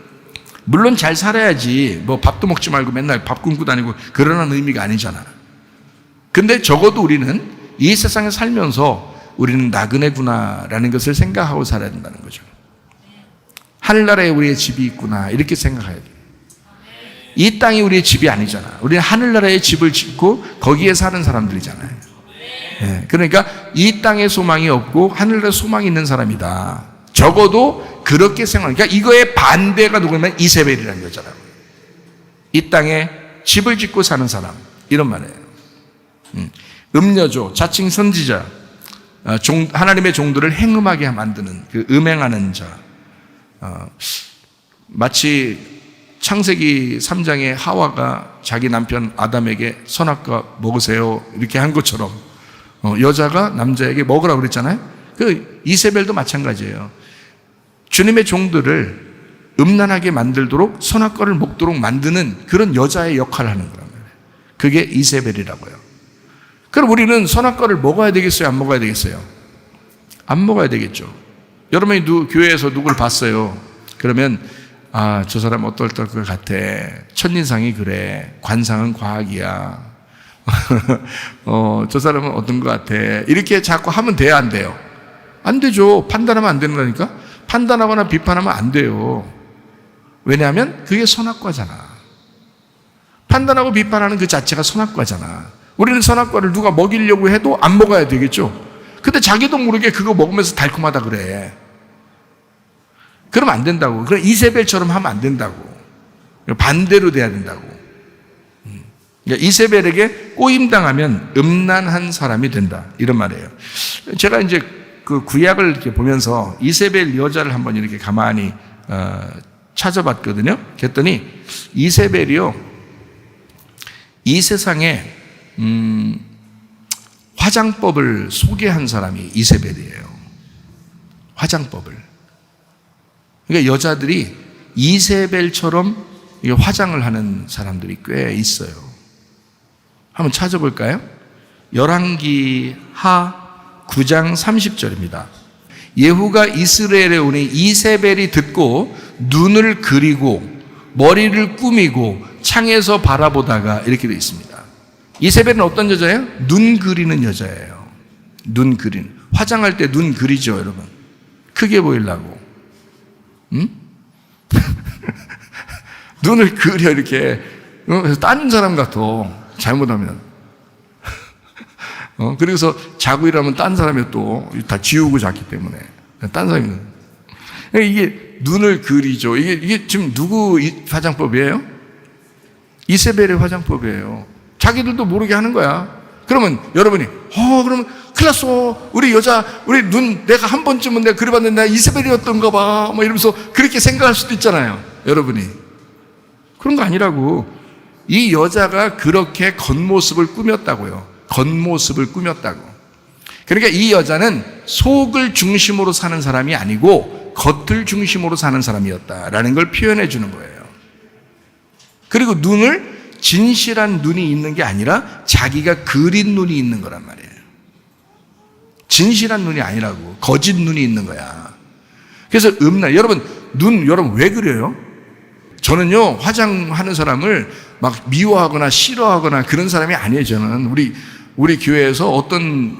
Speaker 3: 물론 잘 살아야지 뭐 밥도 먹지 말고 맨날 밥 굶고 다니고 그러는 의미가 아니잖아. 근데 적어도 우리는 이 세상에 살면서 우리는 나그네구나라는 것을 생각하고 살아야 된다는 거죠. 하늘나라에 우리의 집이 있구나 이렇게 생각해야 돼요. 이 땅이 우리의 집이 아니잖아. 우리는 하늘나라에 집을 짓고 거기에 사는 사람들이잖아요. 네, 그러니까 이 땅에 소망이 없고 하늘나라에 소망이 있는 사람이다. 적어도 그렇게 생각하니까 이거의 반대가 누구냐면 이세벨이라는 거잖아요. 이 땅에 집을 짓고 사는 사람 이런 말이에요. 음녀조, 자칭 선지자, 하나님의 종들을 행음하게 만드는 그 음행하는 자. 마치 창세기 3장에 하와가 자기 남편 아담에게 선악과 먹으세요 이렇게 한 것처럼 여자가 남자에게 먹으라고 그랬잖아요. 그 이세벨도 마찬가지예요. 주님의 종들을 음란하게 만들도록 선악과를 먹도록 만드는 그런 여자의 역할을 하는 거란 말이에요. 그게 이세벨이라고요. 그럼 우리는 선악과를 먹어야 되겠어요? 안 먹어야 되겠어요? 안 먹어야 되겠죠. 여러분이 교회에서 누굴 봤어요? 그러면 저 사람 어떨 것 같아. 첫인상이 그래. 관상은 과학이야. 저 사람은 어떤 것 같아. 이렇게 자꾸 하면 돼요, 안 돼요? 안 되죠. 판단하면 안 되는 거니까. 판단하거나 비판하면 안 돼요. 왜냐하면 그게 선악과잖아. 판단하고 비판하는 그 자체가 선악과잖아. 우리는 선악과를 누가 먹이려고 해도 안 먹어야 되겠죠. 근데 자기도 모르게 그거 먹으면서 달콤하다 그래. 그러면 안 된다고. 그럼 이세벨처럼 하면 안 된다고. 반대로 돼야 된다고. 그러니까 이세벨에게 꼬임당하면 음란한 사람이 된다. 이런 말이에요. 제가 이제 그 구약을 이렇게 보면서 이세벨 여자를 한번 이렇게 가만히 찾아봤거든요. 그랬더니 이세벨이요, 이 세상에 화장법을 소개한 사람이 이세벨이에요. 화장법을. 그러니까 여자들이 이세벨처럼 화장을 하는 사람들이 꽤 있어요. 한번 찾아볼까요? 열왕기 하 9장 30절입니다. 예후가 이스라엘에 오니 이세벨이 듣고 눈을 그리고 머리를 꾸미고 창에서 바라보다가 이렇게 되어 있습니다. 이세벨은 어떤 여자예요? 눈 그리는 여자예요. 눈 그리는. 화장할 때 눈 그리죠, 여러분. 크게 보이려고. 응? 눈을 그려 이렇게. 그래서 딴 사람 같아. 잘못하면. 그래서 자고 일하면 딴 사람이 또 다 지우고 잤기 때문에. 딴 사람이. 이게 눈을 그리죠. 이게 지금 누구 화장법이에요? 이세벨의 화장법이에요. 자기들도 모르게 하는 거야. 그러면 여러분이, 그러면 큰일 났어. 우리 눈 내가 한 번쯤은 내가 그려봤는데 내가 이세벨이었던가 봐. 뭐 이러면서 그렇게 생각할 수도 있잖아요. 여러분이. 그런 거 아니라고. 이 여자가 그렇게 겉모습을 꾸몄다고요. 겉모습을 꾸몄다고. 그러니까 이 여자는 속을 중심으로 사는 사람이 아니고 겉을 중심으로 사는 사람이었다라는 걸 표현해 주는 거예요. 그리고 눈을 진실한 눈이 있는 게 아니라 자기가 그린 눈이 있는 거란 말이에요. 진실한 눈이 아니라고. 거짓 눈이 있는 거야. 그래서 여러분 왜 그래요? 저는요, 화장하는 사람을 막 미워하거나 싫어하거나 그런 사람이 아니에요. 저는 우리 교회에서 어떤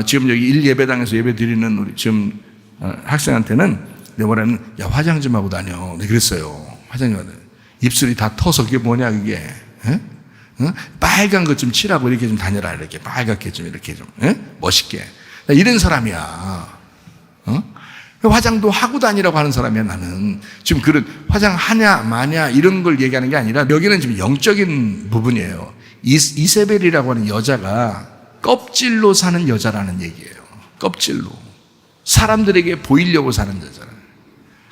Speaker 3: 지금 여기 1예배당에서 예배 드리는 우리 지금 학생한테는 내가 뭐라는, 야, 화장 좀 하고 다녀. 네, 그랬어요. 화장 좀 하고 다녀. 입술이 다 터서 그게 뭐냐 그게. 빨간 것 좀 칠하고 이렇게 좀 다녀라. 이렇게 빨갛게 좀 이렇게 좀 멋있게. 나 이런 사람이야. 화장도 하고 다니라고 하는 사람이야. 나는 지금 그런 화장하냐 마냐 이런 걸 얘기하는 게 아니라 여기는 지금 영적인 부분이에요. 이세벨이라고 하는 여자가 껍질로 사는 여자라는 얘기예요. 껍질로 사람들에게 보이려고 사는 여자라.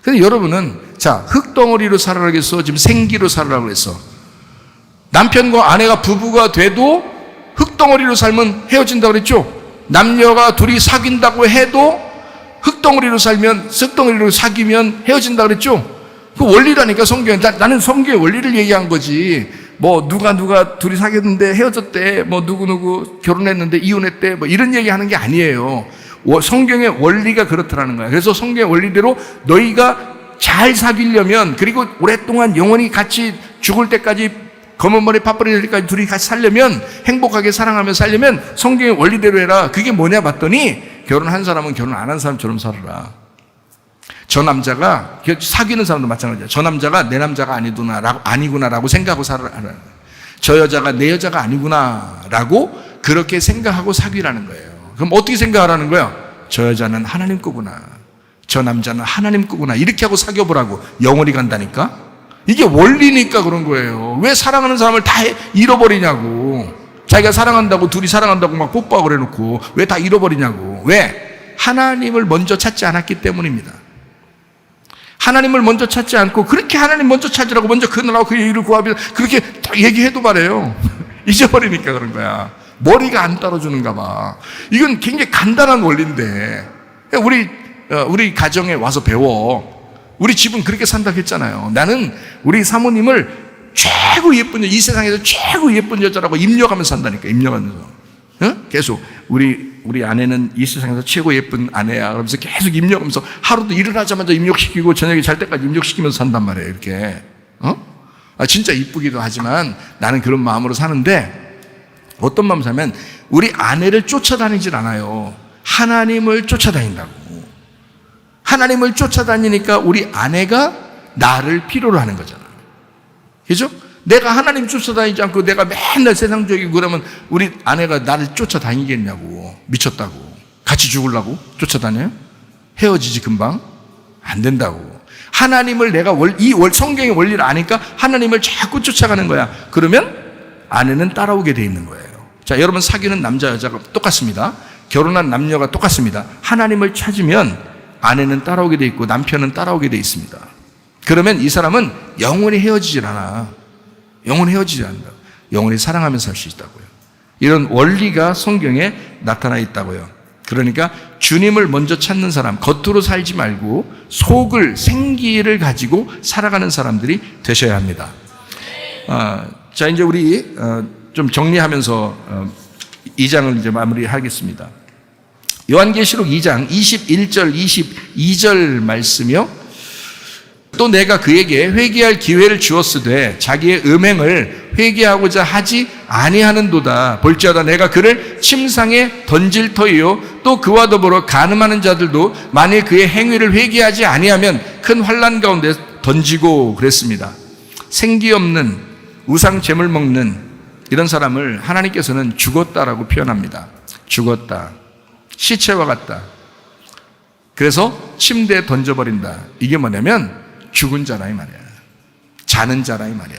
Speaker 3: 근데 여러분은 흙덩어리로 살아라 그랬어? 지금 생기로 살아라 그랬어? 남편과 아내가 부부가 돼도 흙덩어리로 살면 헤어진다고 그랬죠? 남녀가 둘이 사귄다고 해도 흙덩어리로 사귀면 헤어진다고 그랬죠? 그 원리라니까, 성경에. 나는 성경의 원리를 얘기한 거지. 뭐 누가 둘이 사귀었는데 헤어졌대, 뭐 누구 결혼했는데 이혼했대, 뭐 이런 얘기 하는 게 아니에요. 성경의 원리가 그렇더라는 거야. 그래서 성경의 원리대로 너희가 잘 사귀려면, 그리고 오랫동안 영원히 같이 죽을 때까지, 검은 머리 팥뿌리 될 때까지 둘이 같이 살려면, 행복하게 사랑하며 살려면 성경의 원리대로 해라. 그게 뭐냐 봤더니, 결혼한 사람은 결혼 안 한 사람처럼 살아라. 저 남자가, 사귀는 사람도 마찬가지야. 저 남자가 내 남자가 아니구나라고 생각하고 살아라. 저 여자가 내 여자가 아니구나라고 그렇게 생각하고 사귀라는 거예요. 그럼 어떻게 생각하라는 거야? 저 여자는 하나님 거구나, 저 남자는 하나님 거구나, 이렇게 하고 사귀어보라고. 영원히 간다니까? 이게 원리니까 그런 거예요. 왜 사랑하는 사람을 다 잃어버리냐고. 자기가 사랑한다고, 둘이 사랑한다고 막 뽀뽀하고 그래놓고 왜 다 잃어버리냐고. 왜? 하나님을 먼저 찾지 않았기 때문입니다. 하나님을 먼저 찾지 않고, 그렇게 하나님 먼저 찾으라고 먼저 그늘하고 그 일을 구하면 그렇게 딱 얘기해도 말해요. 잊어버리니까 그런 거야. 머리가 안 따라주는가 봐. 이건 굉장히 간단한 원리인데, 우리 가정에 와서 배워. 우리 집은 그렇게 산다고 했잖아요. 나는 우리 사모님을 최고 예쁜 여자, 이 세상에서 최고 예쁜 여자라고 입력하면서 산다니까. 입력하면서. 계속 우리 아내는 이 세상에서 최고 예쁜 아내야, 그러면서 계속 입력하면서, 하루도 일어나자마자 입력시키고 저녁에 잘 때까지 입력시키면서 산단 말이에요. 이렇게. 진짜 이쁘기도 하지만 나는 그런 마음으로 사는데, 어떤 마음 사면 우리 아내를 쫓아다니질 않아요. 하나님을 쫓아다닌다고. 하나님을 쫓아다니니까 우리 아내가 나를 필요로 하는 거잖아. 그죠? 내가 하나님 쫓아다니지 않고 내가 맨날 세상적이고 그러면 우리 아내가 나를 쫓아다니겠냐고. 미쳤다고. 같이 죽으려고 쫓아다녀요? 헤어지지 금방? 안 된다고. 하나님을 내가 성경의 원리를 아니까 하나님을 자꾸 쫓아가는 거야. 그러면 아내는 따라오게 돼 있는 거예요. 자, 여러분, 사귀는 남자 여자가 똑같습니다. 결혼한 남녀가 똑같습니다. 하나님을 찾으면 아내는 따라오게 돼 있고 남편은 따라오게 돼 있습니다. 그러면 이 사람은 영원히 헤어지질 않아. 영원히 헤어지지 않는다. 영원히 사랑하면서 살 수 있다고요. 이런 원리가 성경에 나타나 있다고요. 그러니까 주님을 먼저 찾는 사람, 겉으로 살지 말고 속을, 생기를 가지고 살아가는 사람들이 되셔야 합니다. 자, 이제 우리 좀 정리하면서 2장을 이제 마무리하겠습니다. 요한계시록 2장 21절 22절 말씀이요. 또 내가 그에게 회개할 기회를 주었으되 자기의 음행을 회개하고자 하지 아니하는도다. 볼지어다 내가 그를 침상에 던질 터이요 또 그와 더불어 간음하는 자들도 만일 그의 행위를 회개하지 아니하면 큰 환난 가운데 던지고 그랬습니다. 생기 없는 우상 제물 먹는 이런 사람을 하나님께서는 죽었다라고 표현합니다. 죽었다. 시체와 같다. 그래서 침대에 던져버린다. 이게 뭐냐면 죽은 자라 이 말이야. 자는 자라 이 말이야.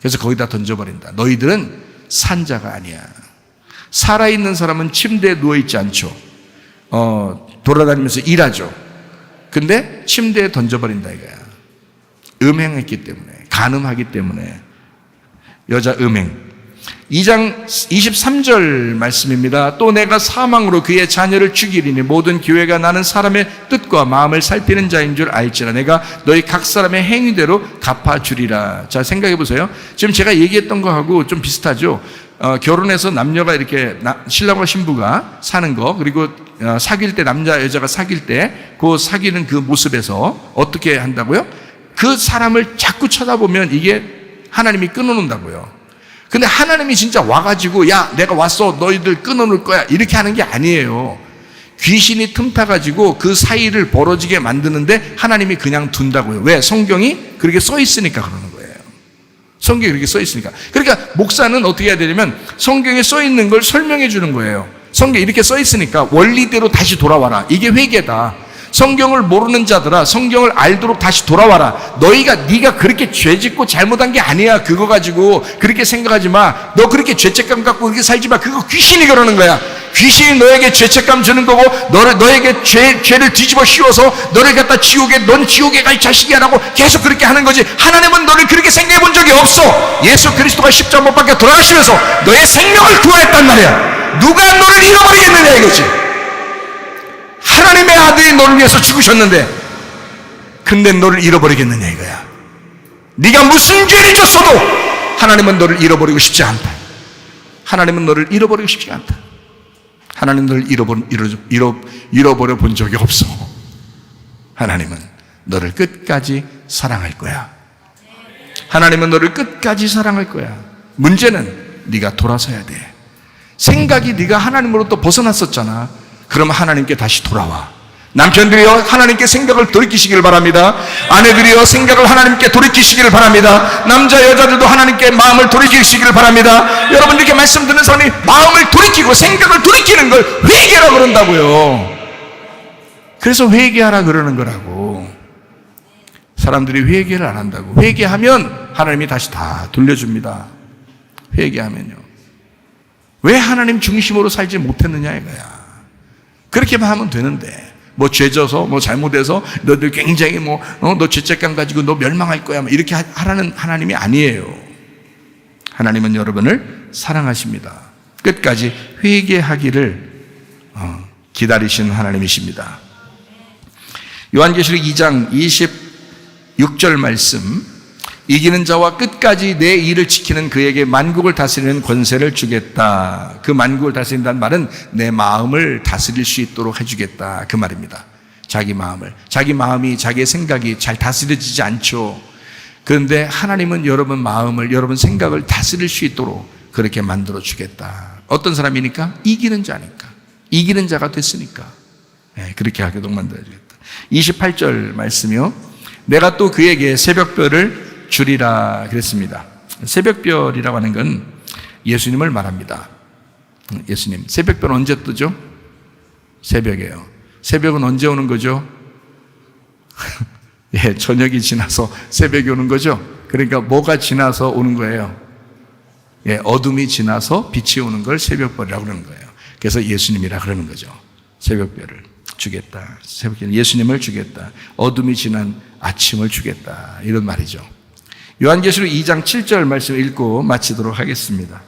Speaker 3: 그래서 거기다 던져버린다. 너희들은 산 자가 아니야. 살아있는 사람은 침대에 누워있지 않죠. 돌아다니면서 일하죠. 근데 침대에 던져버린다 이거야. 음행했기 때문에, 간음하기 때문에. 여자 음행. 2장 23절 말씀입니다. 또 내가 사망으로 그의 자녀를 죽이리니 모든 기회가 나는 사람의 뜻과 마음을 살피는 자인 줄 알지라. 내가 너희 각 사람의 행위대로 갚아주리라. 자, 생각해 보세요. 지금 제가 얘기했던 거하고 좀 비슷하죠. 결혼해서 남녀가 이렇게 신랑과 신부가 사는 거, 그리고 사귈 때 남자 여자가 사귈 때 그 사귀는 그 모습에서 어떻게 한다고요? 그 사람을 자꾸 쳐다보면 이게 하나님이 끊어놓는다고요. 근데 하나님이 진짜 와가지고 야 내가 왔어 너희들 끊어놓을 거야 이렇게 하는 게 아니에요. 귀신이 틈타가지고 그 사이를 벌어지게 만드는데 하나님이 그냥 둔다고요. 왜? 성경이 그렇게 써 있으니까 그러는 거예요. 성경이 그렇게 써 있으니까. 그러니까 목사는 어떻게 해야 되냐면 성경에 써 있는 걸 설명해 주는 거예요. 성경에 이렇게 써 있으니까 원리대로 다시 돌아와라. 이게 회개다. 성경을 모르는 자들아, 성경을 알도록 다시 돌아와라. 네가 그렇게 죄짓고 잘못한 게 아니야. 그거 가지고 그렇게 생각하지 마. 너 그렇게 죄책감 갖고 그렇게 살지 마. 그거 귀신이 그러는 거야. 귀신이 너에게 죄책감 주는 거고, 너에게 죄를 뒤집어 씌워서 너를 갖다 넌 지옥에 가 이 자식이야 라고 계속 그렇게 하는 거지. 하나님은 너를 그렇게 생각해 본 적이 없어. 예수 그리스도가 십자가 못 박혀 돌아가시면서 너의 생명을 구원했단 말이야. 누가 너를 잃어버리겠느냐 이거지. 하나님의 아들이 너를 위해서 죽으셨는데, 근데 너를 잃어버리겠느냐 이거야. 네가 무슨 죄를 졌어도 하나님은 너를 잃어버리고 싶지 않다. 하나님은 너를 잃어버리고 싶지 않다. 하나님 너를 잃어버려 본 적이 없어. 하나님은 너를 끝까지 사랑할 거야. 하나님은 너를 끝까지 사랑할 거야. 문제는 네가 돌아서야 돼. 생각이 네가 하나님으로부터 벗어났었잖아. 그러면 하나님께 다시 돌아와. 남편들이여 하나님께 생각을 돌이키시기를 바랍니다. 아내들이여 생각을 하나님께 돌이키시기를 바랍니다. 남자 여자들도 하나님께 마음을 돌이키시기를 바랍니다. 여러분 이렇게 말씀 듣는 사람이 마음을 돌이키고 생각을 돌이키는 걸 회개하라 그런다고요. 그래서 회개하라 그러는 거라고. 사람들이 회개를 안 한다고. 회개하면 하나님이 다시 다 돌려줍니다. 회개하면요. 왜 하나님 중심으로 살지 못했느냐 이거야. 그렇게만 하면 되는데, 뭐 죄져서 뭐 잘못해서 너들 굉장히 너 죄책감 가지고 너 멸망할 거야 이렇게 하라는 하나님이 아니에요. 하나님은 여러분을 사랑하십니다. 끝까지 회개하기를 기다리시는 하나님이십니다. 요한계시록 2장 26절 말씀, 이기는 자와 끝까지 내 일을 지키는 그에게 만국을 다스리는 권세를 주겠다. 그 만국을 다스린다는 말은 내 마음을 다스릴 수 있도록 해주겠다, 그 말입니다. 자기 마음이 자기의 생각이 잘 다스려지지 않죠. 그런데 하나님은 여러분 마음을, 여러분 생각을 다스릴 수 있도록 그렇게 만들어 주겠다. 어떤 사람이니까? 이기는 자니까. 이기는 자가 됐으니까 그렇게 하도록 만들어 주겠다. 28절 말씀이요, 내가 또 그에게 새벽별을 주리라 그랬습니다. 새벽별이라고 하는 건 예수님을 말합니다. 예수님. 새벽별 언제 뜨죠? 새벽에요. 새벽은 언제 오는 거죠? 예, 저녁이 지나서 새벽이 오는 거죠. 그러니까 뭐가 지나서 오는 거예요? 예, 어둠이 지나서 빛이 오는 걸 새벽별이라고 그러는 거예요. 그래서 예수님이라 그러는 거죠. 새벽별을 주겠다. 새벽별 예수님을 주겠다. 어둠이 지난 아침을 주겠다. 이런 말이죠. 요한계시록 2장 7절 말씀 읽고 마치도록 하겠습니다.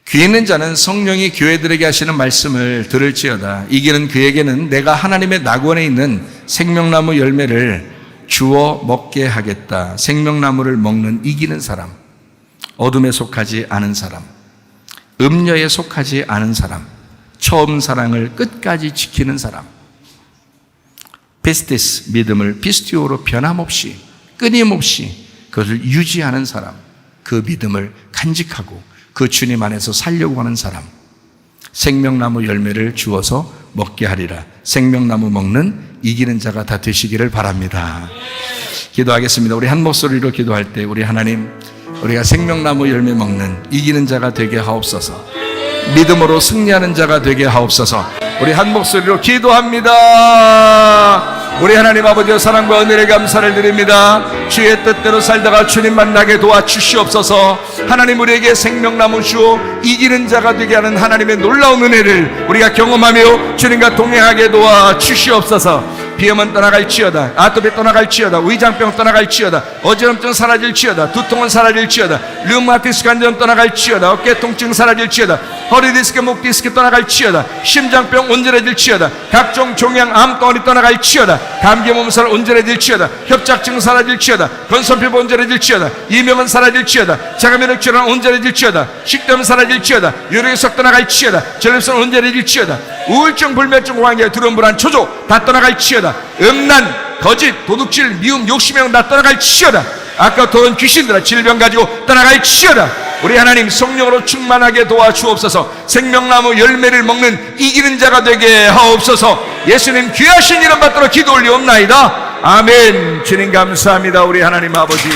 Speaker 3: 귀 있는 자는 성령이 교회들에게 하시는 말씀을 들을지어다. 이기는 그에게는 내가 하나님의 낙원에 있는 생명나무 열매를 주어 먹게 하겠다. 생명나무를 먹는 이기는 사람, 어둠에 속하지 않은 사람, 음녀에 속하지 않은 사람, 처음 사랑을 끝까지 지키는 사람, 피스티스 믿음을 피스티오로 변함없이 끊임없이 그것을 유지하는 사람, 그 믿음을 간직하고 그 주님 안에서 살려고 하는 사람, 생명나무 열매를 주어서 먹게 하리라. 생명나무 먹는 이기는 자가 다 되시기를 바랍니다. 기도하겠습니다. 우리 한 목소리로 기도할 때 우리 하나님, 우리가 생명나무 열매 먹는 이기는 자가 되게 하옵소서. 믿음으로 승리하는 자가 되게 하옵소서. 우리 한 목소리로 기도합니다. 우리 하나님 아버지의 사랑과 은혜에 감사를 드립니다. 주의 뜻대로 살다가 주님 만나게 도와주시옵소서. 하나님 우리에게 생명나무 주어 이기는 자가 되게 하는 하나님의 놀라운 은혜를 우리가 경험하며 주님과 동행하게 도와주시옵소서. 비염은 떠나갈지어다, 아토피 떠나갈지어다, 위장병 떠나갈지어다, 어지럼증 사라질지어다, 두통은 사라질지어다, 류마티스 관절 떠나갈지어다, 어깨 통증 사라질지어다, 허리 디스크, 목 디스크 떠나갈지어다, 심장병 온전해질지어다, 각종 종양 암덩어리 떠나갈지어다, 감기 몸살 온전해질지어다, 협착증 사라질지어다, 건선피부 온전해질지어다, 이명은 사라질지어다, 자가면역 질환 온전해질지어다, 식도염 사라질지어다, 요령석 떠나갈지어다, 전립선 온전해질지어다, 우울증, 불면증, 환경, 두려움, 불안, 초조 다 떠나갈지어다, 음란, 거짓, 도둑질, 미움, 욕심형 다 떠나갈지어다, 아까 도는 귀신들아 질병 가지고 떠나갈지어다. 우리 하나님 성령으로 충만하게 도와주옵소서. 생명나무 열매를 먹는 이기는 자가 되게 하옵소서. 예수님 귀하신 이름 받들어 기도 올리옵나이다. 아멘. 주님 감사합니다. 우리 하나님 아버지,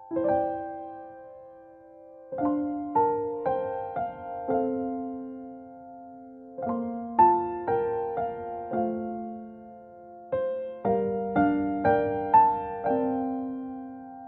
Speaker 3: 주